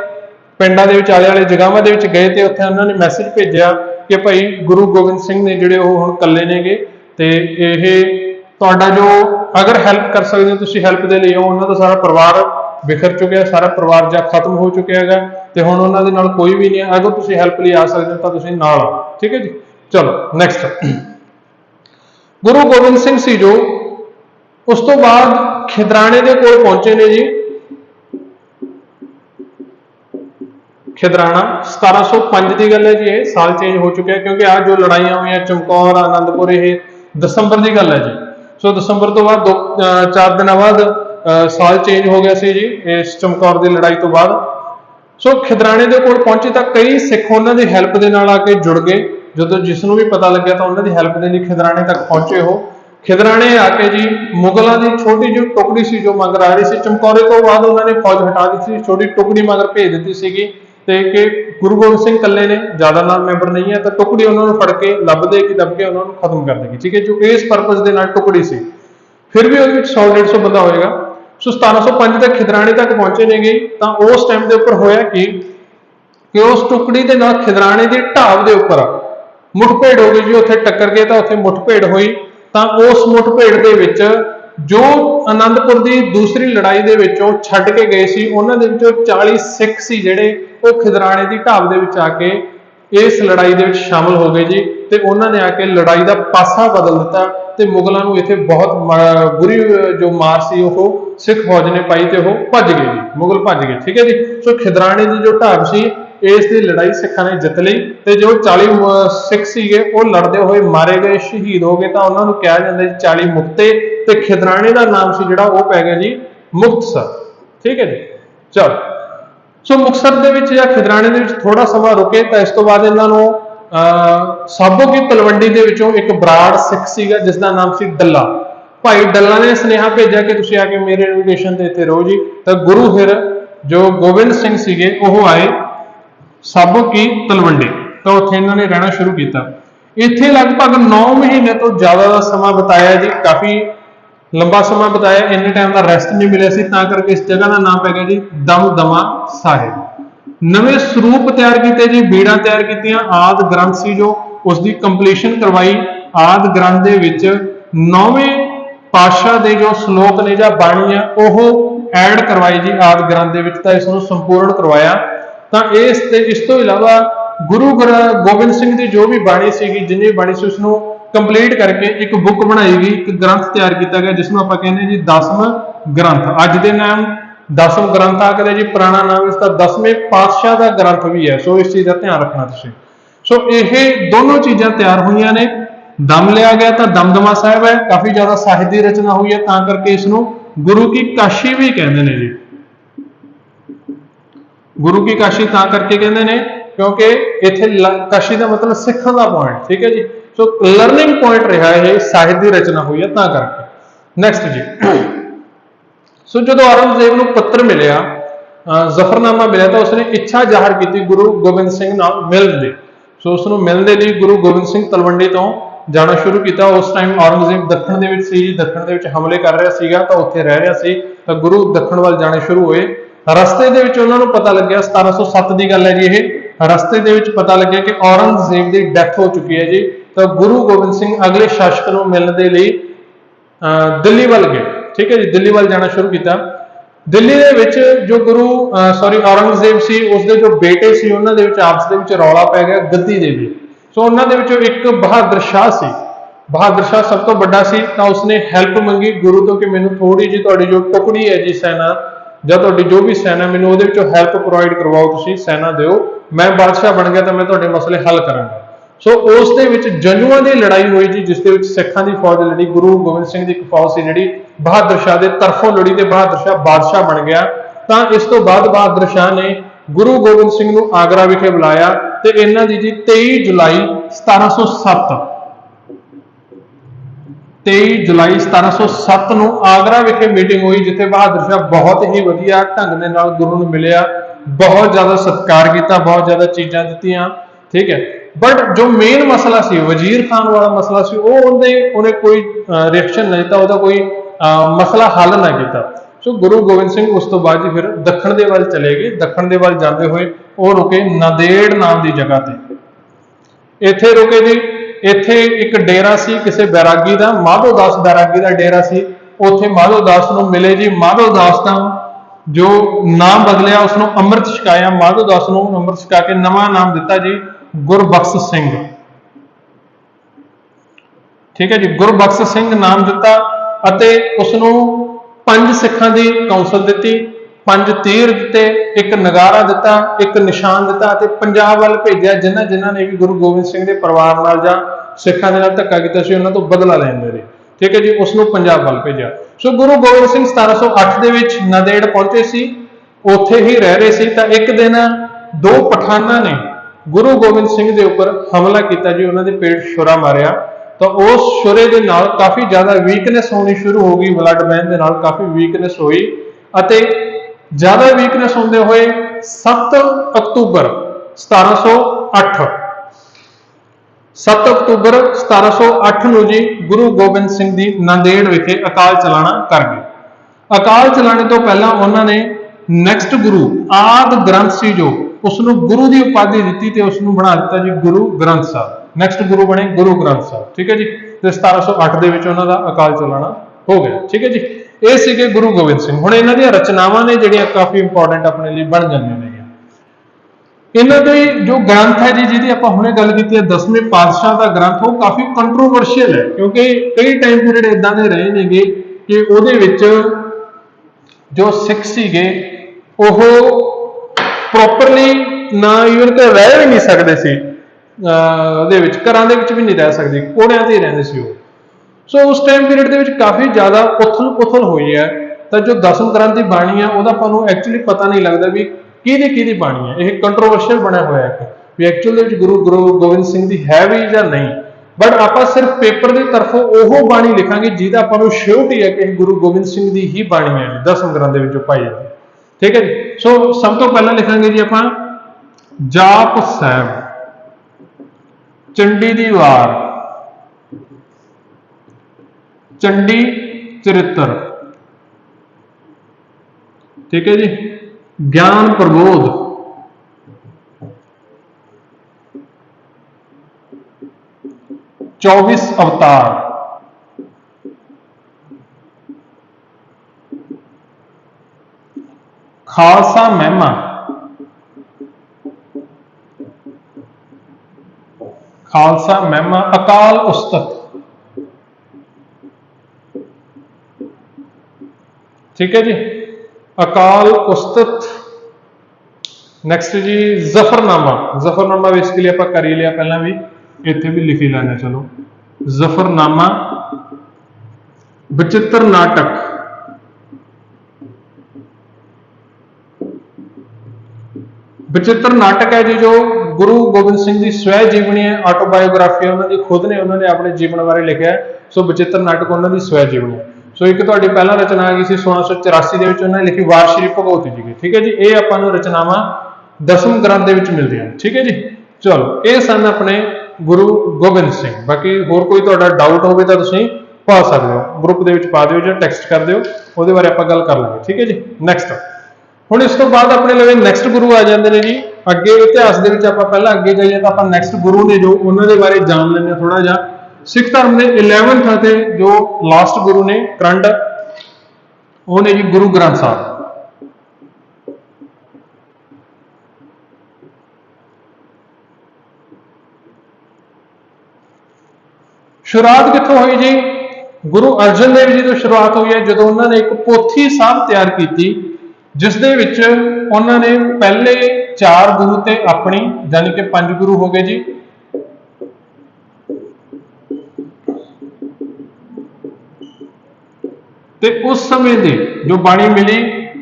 ਪਿੰਡਾਂ ਦੇ ਵਿੱਚ, ਆਲੇ ਵਾਲੇ ਜਗ੍ਹਾਵਾਂ ਦੇ ਵਿੱਚ ਗਏ ਤੇ ਉੱਥੇ ਉਹਨਾਂ ਨੇ ਮੈਸੇਜ ਭੇਜਿਆ ਕਿ ਭਾਈ ਗੁਰੂ ਗੋਬਿੰਦ ਸਿੰਘ ਨੇ ਜਿਹੜੇ ਉਹ ਹੁਣ ਇਕੱਲੇ ਨੇਗੇ, ਤੇ ਇਹ ਤੁਹਾਡਾ ਜੋ ਅਗਰ ਹੈਲਪ ਕਰ ਸਕਦੇ ਹੋ ਤੁਸੀਂ ਹੈਲਪ ਦੇ ਲਈ ਆਓ। ਉਹਨਾਂ ਦਾ ਸਾਰਾ ਪਰਿਵਾਰ ਬਿਖਰ ਚੁੱਕਿਆ, ਸਾਰਾ ਪਰਿਵਾਰ ਜਾਂ ਖਤਮ ਹੋ ਚੁੱਕਿਆ ਹੈਗਾ ਤੇ ਹੁਣ ਉਹਨਾਂ ਦੇ ਨਾਲ ਕੋਈ ਵੀ ਨਹੀਂ ਹੈ। ਅਗਰ ਤੁਸੀਂ ਹੈਲਪ ਲਈ ਆ ਸਕਦੇ ਹੋ ਤਾਂ ਤੁਸੀਂ ਨਾਲ ਆਓ, ਠੀਕ ਹੈ ਜੀ। ਚਲੋ ਨੈਕਸਟ। ਗੁਰੂ ਗੋਬਿੰਦ ਸਿੰਘ ਸੀ ਜੋ ਉਸ ਤੋਂ ਬਾਅਦ ਖਿਦਰਾਣੇ ਦੇ ਕੋਲ ਪਹੁੰਚੇ ਨੇ ਜੀ। ਖਿਦਰਾਣਾ 1705 ਦੀ ਗੱਲ ਹੈ ਜੀ, ਇਹ ਸਾਲ ਚੇਂਜ ਹੋ ਚੁੱਕਿਆ ਕਿਉਂਕਿ ਆ ਜੋ ਲੜਾਈਆਂ ਹੋਈਆਂ ਚਮਕੌਰ ਆਨੰਦਪੁਰ ਇਹ ਦਸੰਬਰ ਦੀ ਗੱਲ ਹੈ ਜੀ। ਸੋ ਦਸੰਬਰ ਤੋਂ ਬਾਅਦ 4 ਦਿਨਾਂ ਬਾਅਦ ਸਾਲ ਚੇਂਜ ਹੋ ਗਿਆ ਸੀ ਜੀ ਇਸ ਚਮਕੌਰ ਦੀ ਲੜਾਈ ਤੋਂ ਬਾਅਦ। ਸੋ ਖਿਦਰਾਣੇ ਦੇ ਕੋਲ ਪਹੁੰਚੇ ਤਾਂ ਕਈ ਸਿੱਖ ਉਹਨਾਂ ਦੀ ਹੈਲਪ ਦੇ ਨਾਲ ਆ ਕੇ ਜੁੜ ਗਏ। ਜਦੋਂ ਜਿਸ ਨੂੰ ਵੀ ਪਤਾ ਲੱਗਿਆ ਤਾਂ ਉਹਨਾਂ ਦੀ ਹੈਲਪ ਦੇ ਲਈ ਖਿਦਰਾਣੇ ਤੱਕ ਪਹੁੰਚੇ। ਉਹ ਖਿਦਰਾਣੇ ਆ ਕੇ ਜੀ ਮੁਗਲਾਂ ਦੀ ਛੋਟੀ ਜਿਹੀ ਟੁਕੜੀ ਸੀ ਜੋ ਮਗਰ ਆ ਰਹੀ ਸੀ। ਚਮਕੌਰੇ ਤੋਂ ਬਾਅਦ ਉਹਨਾਂ ਨੇ ਫੌਜ ਹਟਾ ਦਿੱਤੀ ਸੀ, ਛੋਟੀ ਟੁਕੜੀ ਮਗਰ ਭੇਜ ਦਿੱਤੀ ਸੀਗੀ ਤੇ ਕਿ ਗੁਰੂ ਗੋਬਿੰਦ ਸਿੰਘ ਇਕੱਲੇ ਨੇ, ਜ਼ਿਆਦਾ ਨਾਲ ਮੈਂਬਰ ਨਹੀਂ ਹੈ, ਤਾਂ ਟੁਕੜੀ ਉਹਨਾਂ ਨੂੰ ਫੜ ਕੇ ਲੱਭ ਕੇ ਉਹਨਾਂ ਨੂੰ ਖਤਮ ਕਰ ਦੇਗੀ, ਠੀਕ ਹੈ। ਜੋ ਇਸ ਪਰਪਸ ਦੇ ਨਾਲ ਟੁਕੜੀ ਸੀ, ਫਿਰ ਵੀ ਉਹਦੇ ਵਿੱਚ 100-150 ਬੰਦਾ ਹੋਏਗਾ। ਸੋ 1705 ਤੱਕ ਖਿਦਰਾਣੇ ਤੱਕ ਪਹੁੰਚੇ ਨੇਗੇ। ਤਾਂ ਉਸ ਟਾਈਮ ਦੇ ਉੱਪਰ ਹੋਇਆ ਕਿ ਉਸ ਟੁਕੜੀ ਦੇ ਨਾਲ ਖਿਦਰਾਣੇ ਦੀ ਢਾਬ ਦੇ ਉੱਪਰ ਮੁੱਠਭੇੜ ਹੋ ਗਈ ਜੀ। ਉੱਥੇ ਟੱਕਰ ਗਏ ਤਾਂ ਉੱਥੇ ਮੁੱਠਭੇੜ ਹੋਈ। ਤਾਂ ਉਸ ਮੁੱਠਭੇੜ ਦੇ ਵਿੱਚ ਜੋ ਆਨੰਦਪੁਰ ਦੀ ਦੂਸਰੀ ਲੜਾਈ ਦੇ ਵਿੱਚੋਂ ਛੱਡ ਕੇ ਗਏ ਸੀ, ਉਹਨਾਂ ਦੇ ਵਿੱਚੋਂ 40 ਸਿੱਖ ਸੀ ਜਿਹੜੇ ਉਹ ਖਿਦਰਾਣੇ ਦੀ ਢਾਬ ਦੇ ਵਿੱਚ ਆ ਕੇ ਇਸ ਲੜਾਈ ਦੇ ਵਿੱਚ ਸ਼ਾਮਲ ਹੋ ਗਏ ਜੀ। ਤੇ ਉਹਨਾਂ ਨੇ ਆ ਕੇ ਲੜਾਈ ਦਾ ਪਾਸਾ ਬਦਲ ਦਿੱਤਾ ਤੇ ਮੁਗਲਾਂ ਨੂੰ ਇੱਥੇ ਬਹੁਤ ਬੁਰੀ ਜੋ ਮਾਰ ਸੀ ਉਹ ਸਿੱਖ ਫੌਜ ਨੇ ਪਾਈ ਤੇ ਉਹ ਭੱਜ ਗਏ ਜੀ, ਮੁਗਲ ਭੱਜ ਗਏ, ਠੀਕ ਹੈ ਜੀ। ਸੋ ਖਿਦਰਾਣੇ ਦੀ ਜੋ ਢਾਬ ਸੀ ਇਸ ਦੀ ਲੜਾਈ ਸਿੱਖਾਂ ਨੇ ਜਿੱਤ ਲਈ ਤੇ ਜੋ 40 ਸਿੱਖ ਸੀਗੇ ਉਹ ਲੜਦੇ ਹੋਏ ਮਾਰੇ ਗਏ, ਸ਼ਹੀਦ ਹੋ ਗਏ। ਤਾਂ ਉਹਨਾਂ ਨੂੰ ਕਿਹਾ ਜਾਂਦਾ ਜੀ 40 ਮੁਕਤੇ, ਤੇ ਖਿਦਰਾਣੇ ਦਾ ਨਾਮ ਸੀ ਜਿਹੜਾ ਉਹ ਪੈ ਗਿਆ ਜੀ ਮੁਕਤਸਰ, ਠੀਕ ਹੈ ਜੀ। ਚਲੋ ਸੋ ਮੁਕਤਸਰ ਦੇ ਵਿੱਚ ਜਾਂ ਖਿਦਰਾਣੇ ਦੇ ਵਿੱਚ ਥੋੜਾ ਸਮਾਂ ਰੁਕੇ ਤਾਂ ਇਸ ਤੋਂ ਬਾਅਦ ਇਹਨਾਂ ਨੂੰ ਸਾਬੋ ਕੀ ਤਲਵੰਡੀ ਦੇ ਵਿੱਚੋਂ ਇੱਕ ਬਰਾੜ ਸਿੱਖ ਸੀਗਾ ਜਿਸ ਦਾ ਨਾਮ ਸੀ ਡੱਲਾ। ਭਾਈ ਡੱਲਾ ਨੇ ਸੁਨੇਹਾ ਭੇਜਿਆ ਕਿ ਤੁਸੀਂ ਆ ਕੇ ਮੇਰੇ ਇਨਵੀਟੇਸ਼ਨ ਤੇ ਇੱਥੇ ਰਹੋ ਜੀ। ਤਾਂ ਗੁਰੂ ਫਿਰ ਜੋ ਗੋਬਿੰਦ ਸਿੰਘ ਸੀਗੇ ਉਹ ਆਏ ਸਾਬੋ ਕੀ ਤਲਵੰਡੀ, ਤਾਂ ਉੱਥੇ ਇਹਨਾਂ ਨੇ ਰਹਿਣਾ ਸ਼ੁਰੂ ਕੀਤਾ। ਇੱਥੇ ਲਗਭਗ 9 ਮਹੀਨੇ ਤੋਂ ਜ਼ਿਆਦਾ ਦਾ ਸਮਾਂ ਬਿਤਾਇਆ ਜੀ, ਕਾਫੀ ਲੰਬਾ ਸਮਾਂ ਬਿਤਾਇਆ। ਇੰਨੇ ਟਾਈਮ ਦਾ ਰੈਸਟ ਨਹੀਂ ਮਿਲਿਆ ਸੀ, ਤਾਂ ਕਰਕੇ ਇਸ ਜਗ੍ਹਾ ਦਾ ਨਾਮ ਪੈ ਗਿਆ ਜੀ ਦਮਦਮਾ ਸਾਹਿਬ। ਨਵੇਂ ਸਰੂਪ ਤਿਆਰ ਕੀਤੇ ਜੀ, ਬੀੜਾਂ ਤਿਆਰ ਕੀਤੀਆਂ, ਆਦਿ ਗ੍ਰੰਥ ਸੀ ਜੋ उसकी कंप्लीशन करवाई आदि ग्रंथ दे विच 9वें पातशाह दे जो श्लोक ने जां बाणी आ ओह ऐड करवाई जी आदि ग्रंथ दे विच, तां इसनूं संपूर्ण करवाया। तां इस तो इलावा गुरु गोबिंद सिंह की जो भी बाणी सीगी, जिन्नी बाणी सी उसनूं कंप्लीट करके एक बुक बनाई गई, एक ग्रंथ तैयार किया गया जिसनूं आपां कहने जी दसम ग्रंथ। अज दे नाम दसम ग्रंथ आखदे जी, पुराना नाम इसका 10वें पातशाह का ग्रंथ भी है। सो इस चीज़ का ध्यान रखना तुसीं। सो ये दोनों चीज़ां तैयार हुई ने। दम लिया गया तो दमदमा साहिब है, काफ़ी ज़्यादा ਸਾਹਿਤ ਦੀ रचना हुई है, तां करके इसनूं गुरु की काशी भी कहते हैं जी। गुरु की काशी तां करके कहते हैं क्योंकि इत्थे काशी का मतलब सिखण का पॉइंट, ठीक है जी। सो लर्निंग पॉइंट रहा है, ਸਾਹਿਤ की रचना हुई है तां करके। नैक्सट जी, सो जो औरंगजेब को पत्र मिलिया, जफरनामा मिलिया, तो उसने इच्छा जाहिर की गुरु गोबिंद सिंह नाल मिलण दी। सो उसनूं मिलण दे लई गुरु गोबिंद सिंह तलवंडी तो जाना शुरू किया। उस टाइम औरंगजेब दक्षिण दे विच सी, दक्षिण दे विच हमले कर रहा सीगा, तो उत्थे रह रहा सी, तो गुरु दक्षिण वाल जाने शुरू हुए। रस्ते दे विच उन्हां नूं पता लग्या, 1707 की गल है जी ये, रस्ते दे विच पता लग्या कि औरंगजेब की डैथ हो चुकी है जी। तो गुरु गोबिंद सिंह अगले शासक नूं मिलण दे लई दिल्ली वाल गए, ठीक है जी, दिल्ली वाल जाना शुरू किया। दिल्ली दे विच जो गुरु औरंगजेब सी, उसके जो बेटे सी, उन्हां दे विच आपस दे विच रौला पै गया गद्दी दे लई। सो उन्हां दे विचों एक बहादुर शाह सी, बहादुर शाह सब तो बड़ा सी, तो उसने हैल्प मंगी गुरु तो कि मैनूं थोड़ी जी तुहाडी जो टुकड़ी है जी सैना जां तुहाडी जो भी सैना, मैनूं उहदे विचों हैल्प प्रोवाइड करवाओ, तुसीं सैना दिओ, मैं बादशाह बन गया तो मैं तुहाडे मसले हल करांगा। सो उस दे विच जंजुआं की लड़ाई हुई जी, जिस दे विच सिखां की फौज लड़ी, गुरु गोबिंद सिंह की एक फौज सी जिहड़ी बहादुर शाह के तरफों लड़ी, तो बहादुर शाह बादशाह बन गया। तो इस तो बाद बहादुर शाह ने गुरु गोबिंद सिंह को आगरा विखे बुलाया, तो इन्हां दी जी 23 जुलाई 1707 23 जुलाई 1707 ਨੂੰ आगरा विखे मीटिंग हुई, जिथे बहादुर शाह बहुत ही वधिया ढंग दे नाल गुरु नूं मिलिया, बहुत ज़्यादा सत्कार किया, बहुत ज़्यादा चीज़ां दित्तियां, ठीक है। बट जो मेन मसला सी वजीर खान वाला मसला सी, उन्हें कोई रिएक्शन नहीं दिता, वह कोई मसला हल ना किया। सो गुरु गोबिंद सिंह उस तो बाद फिर दक्षिण दे वाल चले गए। दक्षिण दे वाल जाते हुए वो रुके नांदेड़ नाम की जगह पर, इत्थे रुके जी। इत्थे एक डेरा सी किसी बैरागी का, माधोदास बैरागी का डेरा सी, उत्थे माधोदास नूं मिले जी। माधोदास का जो नाम बदलिया, उसनों अमृत छकाया, माधोदास नूं अमृत छका के नवा नाम दिता जी गुरबख्श सिंह, ठीक है जी। गुरबख्श सिंह नाम दिता, अते उसनूं 5 सिखां दी कौंसल दिती, 5 तीर दिते, एक नगारा दिता, एक निशान दिता, ते पंजाब वाल भेजिया, जिन्हां जिन्हां ने भी गुरु गोबिंद सिंह के परिवार नाल जां सिखां दे नाल धक्का कीता सी, उन्हां तों बदला लैंदे रहे, ठीक है जी। उसनूं पंजाब वाल भेजिया। सो गुरु गोबिंद सिंह 1708 दे विच नांदेड़ पहुंचे सी, उत्थे ही रह रहे सी। तां एक दिन 2 पठानां ने गुरु गोबिंद सिंह के उपर हमला किया जी, उन्होंने पेट छुरा मारिया। तो उस छुरे के नाल काफ़ी ज़्यादा वीकनेस होनी शुरू हो गई, ब्लड बहन के नाल काफ़ी वीकनेस हुई, अते ज़्यादा वीकनेस होंदे हुए 7 अक्तूबर 1708 7 अक्तूबर 1708 नूं जी गुरु गोबिंद सिंह जी नांदेड़ विखे अकाल चलाना कर गए। अकाल चलाने तो पहला उन्होंने नैक्सट गुरु आदि ग्रंथ सी जो उसनूं गुरु की उपाधि दी, तो उसनूं बना दिता जी गुरु ग्रंथ साहब। नैक्सट गुरु बने गुरु ग्रंथ साहब, ठीक है जी। तो 1708 के उन्होंने अकाल चलाना हो गया, ठीक है जी। ये सीगे गुरु गोबिंद सिंह। हुण इन्हां दी रचनावां ने जिहड़ियां काफ़ी इंपॉर्टेंट अपने लिए बन जांदियां ने। इन्हां दे जो ग्रंथ है जी, जिहदी आपां हुणे गल कीती है 10वें पातशाह का ग्रंथ, वो काफ़ी कंट्रोवर्शियल है, क्योंकि कई टाइम पीरियड इदां दे रहे नेगे कि उहदे विच जो सिख सीगे ओह प्रॉपरली ना ईवन कि रह भी नहीं सकते सी, घरां दे विच भी नहीं रह सकते, कोड़ियां ते ही रहिंदे सी ओह। सो उस टाइम पीरियड दे विच काफ़ी ज़्यादा उथल पुथल हुई है। तो जो 10 ग्रंथ की बाणी है वह आपां नूं एक्चुअली पता नहीं लगता भी किहदी बाणी है। यह कंट्रोवर्शियल बनया होया है भी एक्चुअल गुरु गोबिंद सिंह की है भी या नहीं। बट आप सिर्फ पेपर की तरफों ओह बाणी लिखांगे जिहदा आपां नूं श्योरिटी है कि गुरु गोबिंद सिंह की ही बाणी है 10 ग्रंथ दे विचों पाई जाती, ठीक है जी। सो सब तो पहला लिखांगे जी आपां जाप साहिब, चंडी दी वार, चंडी चरित्र, ठीक है जी। ज्ञान प्रबोध, 24 अवतार, खालसा महिमा, खालसा महिमा, अकाल उस्तत, ठीक है जी, अकाल उस्तत। नैक्सट जी जफरनामा, जफरनामा बेसिकली आप कर ही लिया पहला भी, इतने भी लिखी लेना, चलो जफरनामा, विचित्र नाटक, विचित्र नाटक है जी जो गुरु गोबिंद सिंह की स्वै जीवनी है, ऑटोबायोग्राफी उन्होंने खुद ने उन्होंने अपने जीवन बारे लिखा है। सो विचित्र नाटक उन्होंने स्वै जीवनी है। सो एक तो पहला रचना आ गई सी 1684 उन्होंने लिखी वार श्री भगवती जी की, ठीक है जी। ये अपन रचनावां दसम ग्रंथ दे विच मिलदियां, ठीक है जी। चलो ये सन अपने गुरु गोबिंद सिंह। बाकी होर कोई तुहाडा डाउट होवे तां तुसीं पा सकदे हो, ग्रुप दे विच पा दिओ जां टैक्सट कर दिओ, उहदे बारे आपां गल कर लांगे, ठीक है जी। नैक्सट हुण इस तो बाद अपने लवे नैक्सट गुरु आ जांदे ने जी। अगे इतिहास दे विच आपां पहलां अगे जाइए तां आपां नैक्सट गुरु ने जो उन्हां दे बारे जान लैंदे हां थोड़ा जिहा। सिख धर्म दे 11th अते जो लास्ट गुरु ने करंट ਉਹ ਨੇ जी गुरु ग्रंथ साहब। शुरुआत कित्थों हुई जी? गुरु अर्जन देव जी तो शुरुआत हुई है जो उन्होंने एक पोथी साहब तैयार की, जिस दे विच उन्होंने पहले 4 गुरु ते अपनी यानी कि 5 गुरु हो गए जी। ते उस समय दे जो बाणी मिली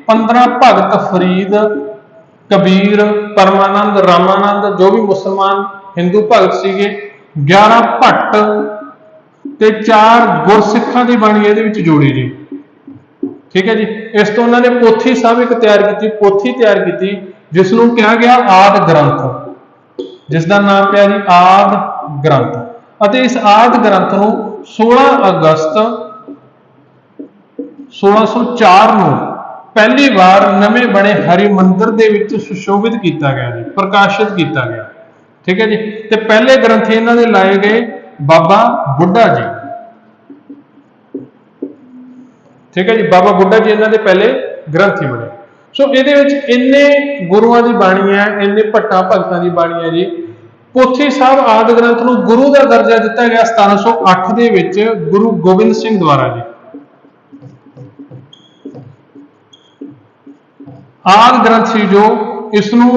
15 भगत फरीद, कबीर, परमानंद, रामानंद, जो भी मुसलमान हिंदू भगत सीगे, 11 भट्ट ते 4 गुरसिखां दी बाणी इहदे विच जोड़ी जी, ठीक है जी। इस तो उन्होंने पोथी साहब एक तैयार की, पोथी तैयार की जिसनों कहा गया आद ग्रंथ, जिसका नाम पिया जी आद ग्रंथ। अते इस आद ग्रंथ नूं 16 अगस्त 1604 ਨੂੰ पहली बार नवे बने हरिमंदिर ਦੇ ਵਿੱਚ सुशोभित किया गया जी, प्रकाशित किया गया, ठीक है जी। ते पहले ग्रंथ इन्हां दे लाए गए बाबा बुढ़ा जी, ठीक है जी। बाबा बुढ़ा जी इन्हां दे पहले ग्रंथी बने। सो इहदे विच इन्ने गुरुआं दी बाणी है, इन्ने भट्टां भगतां दी बाणी है जी। पोथी साहब आदि ग्रंथ नूं गुरु का दर्जा दिता गया 1708 दे विच गुरु गोबिंद सिंह द्वारा जी। आद ग्रंथ सी जो इसनों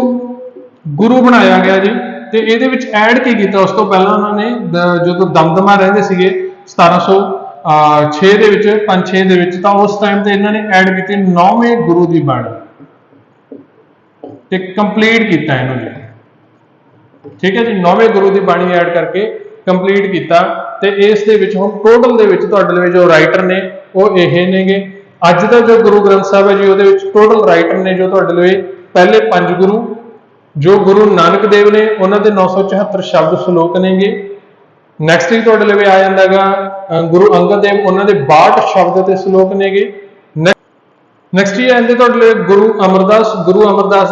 गुरु बनाया गया जी। तो ये ऐड की किया उस तो पहला उन्होंने जो दमदमा रहते थे 1706 5-6 तो उस टाइम तो इन्होंने ऐड की 9वें गुरु की बाणी कंप्लीट किया इन्होंने, ठीक है जी। 9वें गुरु की बाणी ऐड करके कंप्लीट किया। तो इस टोटल जो राइटर ने वो ये ने अज का जो गुरु ग्रंथ साहब है जी वो टोटल राइटर ने जो पहले 5 गुरु जो गुरु नानक देव ने उन्होंने 974 शब्द श्लोक ने गे। नैक्सट ही तुहाडे लवे आ जांदा गा गुरु अंगद देव, उन्होंने 62 शब्द ते श्लोक ने गे। नैक्सट ही आते तुहाडे गुरु अमरदास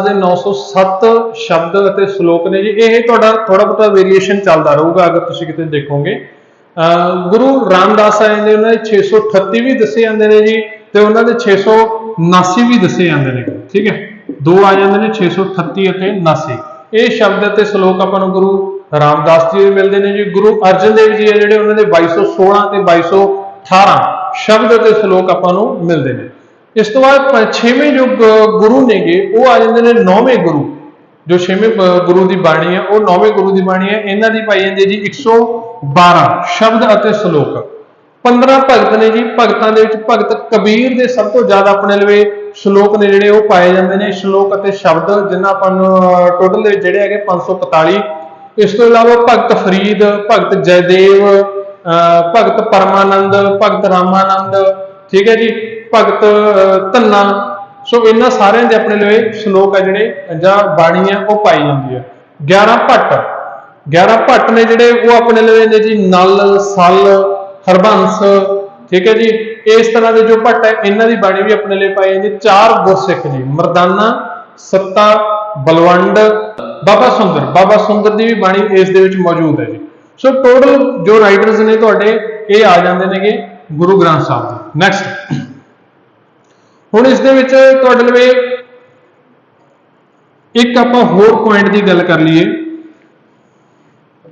के 907 शब्द ते श्लोक ने जी। ये थोड़ा बहुत वेरीएशन चलता रहूगा अगर तुसीं किते देखोगे। गुरु रामदास आ जाते उन्होंने 638 भी दसे जाते हैं जी, तो उन्होंने 679 भी दसे जाते हैं, ठीक है। 2 आ जाते हैं 638 और 79। ये शब्द ते श्लोक आपां गुरु रामदास जी मिलते हैं जी। गुरु अर्जन देव जी है जो उन्होंने 2216 ते 2218 शब्द ते श्लोक आपां मिलते हैं। इस तो बाद 6वें जो गुरु ने गे वो आ जाते हैं 9वें गुरु, जो 6वें गुरु की बाणी है वो 9वें गुरु की बाणी है। इन्हां दी पाई जाती जी 112 शब्द और श्लोक। 15 भगत ने जी। भगतां दे विच भगत कबीर के सब तो ज्यादा अपने लवे श्लोक ने जिहड़े वो पाए जाते हैं, श्लोक और शब्द जिन्हां आपां टोटल दे जिहड़े हैगे 545। इस तो इलावा भगत फरीद, भगत जयदेव, भगत परमानंद, भगत रामानंद, ठीक है जी, भगत धन्ना। सो इन्हां सारे दे अपने लवे श्लोक है जिहड़े जां बाणी है वो पाई जाती है। 11 भट्ट ने जिहड़े वो अपने लवे ने जी नल, सल, हरबंस, ठीक है जी। इस तरह के जो भट्ट है इन्हों की बाणी भी अपने लिए पाई जाती। 4 गुरसिख जी मरदाना, सत्ता, बलवंड, बाबा सुंदर की भी बाणी इस दे विच मौजूद है जी। ਸੋ ਟੋਟਲ ਜੋ ਰਾਈਟਰਸ ਨੇ ਤੁਹਾਡੇ ਇਹ ਆ ਜਾਂਦੇ ਨੇਗੇ ਗੁਰੂ ਗ੍ਰੰਥ ਸਾਹਿਬ ਦੇ। ਨੈਕਸਟ ਹੁਣ ਇਸ ਦੇ ਵਿੱਚ ਤੁਹਾਡੇ ਲਈ ਇੱਕ ਆਪਾਂ ਹੋਰ ਪੁਆਇੰਟ ਦੀ ਗੱਲ ਕਰ ਲਈਏ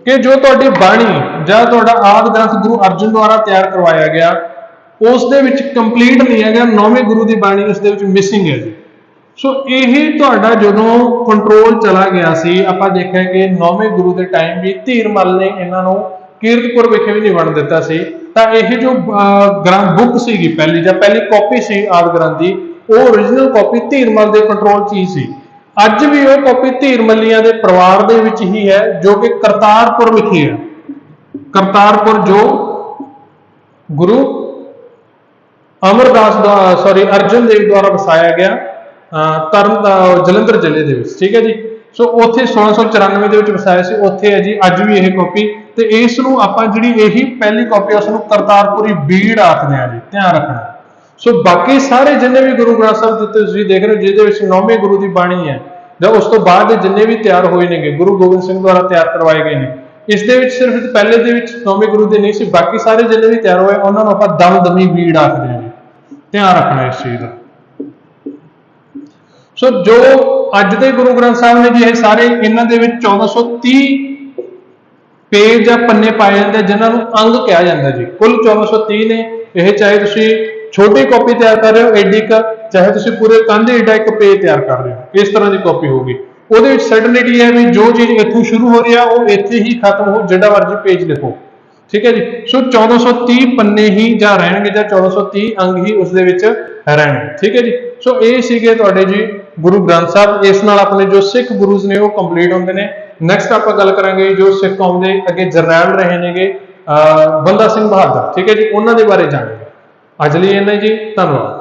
ਕਿ ਜੋ ਤੁਹਾਡੀ ਬਾਣੀ ਜਾਂ ਤੁਹਾਡਾ ਆਦਿ ਗ੍ਰੰਥ ਗੁਰੂ ਅਰਜਨ ਦੁਆਰਾ ਤਿਆਰ ਕਰਵਾਇਆ ਗਿਆ ਉਸ ਦੇ ਵਿੱਚ ਕੰਪਲੀਟ ਨਹੀਂ ਹੈਗਾ, ਨੌਵੇਂ ਗੁਰੂ ਦੀ ਬਾਣੀ ਉਸ ਦੇ ਵਿੱਚ ਮਿਸਿੰਗ ਹੈ ਜੀ। ਸੋ ਇਹ ਤੁਹਾਡਾ ਜਦੋਂ ਕੰਟਰੋਲ ਚਲਾ ਗਿਆ ਸੀ, ਆਪਾਂ ਦੇਖਿਆ ਕਿ ਨੌਵੇਂ ਗੁਰੂ ਦੇ ਟਾਈਮ ਵੀ ਧੀਰਮਲ ਨੇ ਇਹਨਾਂ ਨੂੰ ਕੀਰਤਪੁਰ ਵਿਖੇ ਵੀ ਨਹੀਂ ਵੰਡ ਦਿੱਤਾ ਸੀ, ਤਾਂ ਇਹ ਜੋ ਗ੍ਰੰਥ ਬੁੱਕ ਸੀਗੀ ਪਹਿਲੀ ਜਾਂ ਪਹਿਲੀ ਕਾਪੀ ਸੀ ਆਦਿ ਗ੍ਰੰਥ ਦੀ, ਉਹ ਓਰੀਜਨਲ ਕਾਪੀ ਧੀਰਮਲ ਦੇ ਕੰਟਰੋਲ 'ਚ ਹੀ ਸੀ। ਅੱਜ ਵੀ ਉਹ ਕਾਪੀ ਧੀਰਮਲੀਆਂ ਦੇ ਪਰਿਵਾਰ ਦੇ ਵਿੱਚ ਹੀ ਹੈ, ਜੋ ਕਿ ਕਰਤਾਰਪੁਰ ਵਿਖੇ ਹੈ। ਕਰਤਾਰਪੁਰ ਜੋ ਗੁਰੂ ਅਮਰਦਾਸ ਦਾ ਅਰਜਨ ਦੇਵ ਦੁਆਰਾ ਵਸਾਇਆ ਗਿਆ ਜਲੰਧਰ ਜ਼ਿਲ੍ਹੇ ਦੇ ਵਿੱਚ, ਠੀਕ ਹੈ ਜੀ। ਸੋ ਉੱਥੇ 1694 ਦੇ ਵਿੱਚ ਵਸਾਇਆ ਸੀ, ਉੱਥੇ ਹੈ ਜੀ ਅੱਜ ਵੀ ਇਹ ਕਾਪੀ। ਤੇ ਇਸ ਨੂੰ ਆਪਾਂ ਜਿਹੜੀ ਇਹੀ ਪਹਿਲੀ ਕਾਪੀ ਉਸ ਨੂੰ ਕਰਤਾਰਪੁਰੀ ਬੀੜ ਆਖਦੇ ਆ ਜੀ, ਧਿਆਨ ਰੱਖਣਾ। ਸੋ ਬਾਕੀ ਸਾਰੇ ਜਿੰਨੇ ਵੀ ਗੁਰੂ ਗ੍ਰੰਥ ਸਾਹਿਬ ਜਿੱਤੇ ਤੁਸੀਂ ਦੇਖ ਰਹੇ ਹੋ ਜਿਹਦੇ ਵਿੱਚ ਨੌਵੇਂ ਗੁਰੂ ਦੀ ਬਾਣੀ ਹੈ ਜਾਂ ਉਸ ਤੋਂ ਬਾਅਦ ਦੇ ਜਿੰਨੇ ਵੀ ਤਿਆਰ ਹੋਏ ਨੇਗੇ ਗੁਰੂ ਗੋਬਿੰਦ ਸਿੰਘ ਦੁਆਰਾ ਤਿਆਰ ਕਰਵਾਏ ਗਏ ਨੇ, ਇਸ ਦੇ ਵਿੱਚ ਸਿਰਫ ਪਹਿਲੇ ਦੇ ਵਿੱਚ ਨੌਵੇਂ ਗੁਰੂ ਦੇ ਨਹੀਂ ਸੀ, ਬਾਕੀ ਸਾਰੇ ਜਿੰਨੇ ਵੀ ਤਿਆਰ ਹੋਏ ਉਹਨਾਂ ਨੂੰ ਆਪਾਂ ਦਮਦਮੀ ਬੀੜ ਆਖਦੇ ਹਾਂ ਜੀ, ਧਿਆਨ ਰੱਖਣਾ ਇਸ ਚੀਜ਼ ਦਾ। ਸੋ ਜੋ ਅੱਜ ਦੇ ਗੁਰੂ ਗ੍ਰੰਥ ਸਾਹਿਬ ਨੇ ਜੀ ਇਹ ਸਾਰੇ ਇਹਨਾਂ ਦੇ ਵਿੱਚ 1430 ਪੇਜ ਜਾਂ ਪੰਨੇ ਪਾਏ ਜਾਂਦੇ ਜਿਨ੍ਹਾਂ ਨੂੰ ਅੰਗ ਕਿਹਾ ਜਾਂਦਾ ਜੀ। ਕੁੱਲ 1430 ਨੇ। ਇਹ ਚਾਹੇ ਤੁਸੀਂ ਛੋਟੀ ਕਾਪੀ ਤਿਆਰ ਕਰ ਰਹੇ ਹੋ ਐਡੀ ਕ, ਚਾਹੇ ਤੁਸੀਂ ਪੂਰੇ ਕੰਧ ਏਡਾ ਇੱਕ ਪੇਜ ਤਿਆਰ ਕਰ ਰਹੇ ਹੋ, ਇਸ ਤਰ੍ਹਾਂ ਦੀ ਕਾਪੀ ਹੋਊਗੀ। ਉਹਦੇ ਵਿੱਚ ਸਰਟਨਿਟੀ ਹੈ ਵੀ ਜੋ ਚੀਜ਼ ਇੱਥੋਂ ਸ਼ੁਰੂ ਹੋ ਰਹੀ ਆ ਉਹ ਇੱਥੇ ਹੀ ਖਤਮ ਹੋ, ਜਿਹੜਾ ਮਰਜ਼ੀ ਪੇਜ ਲਿਖੋ, ਠੀਕ ਹੈ ਜੀ। ਸੋ 1430 ਪੰਨੇ ਹੀ ਜਾਂ ਰਹਿਣਗੇ ਜਾਂ 1430 ਅੰਗ ਹੀ ਉਸ ਦੇ ਵਿੱਚ ਰਹਿਣਗੇ, ਠੀਕ ਹੈ ਜੀ। ਸੋ ਇਹ ਸੀਗੇ ਤੁਹਾਡੇ ਜੀ ਗੁਰੂ ਗ੍ਰੰਥ ਸਾਹਿਬ। ਇਸ ਨਾਲ ਆਪਣੇ ਜੋ ਸਿੱਖ ਗੁਰੂਜ਼ ਨੇ ਉਹ ਕੰਪਲੀਟ ਹੁੰਦੇ ਨੇ। ਨੈਕਸਟ ਆਪਾਂ ਗੱਲ ਕਰਾਂਗੇ ਜੋ ਸਿੱਖ ਕੌਮ ਦੇ ਅੱਗੇ ਜਰਨੈਲ ਰਹੇ ਨੇਗੇ ਬੰਦਾ ਸਿੰਘ ਬਹਾਦਰ, ਠੀਕ ਹੈ ਜੀ, ਉਹਨਾਂ ਦੇ ਬਾਰੇ ਜਾਣਾਂਗੇ। ਅੱਜ ਲਈ ਇੰਨਾ ਜੀ, ਧੰਨਵਾਦ।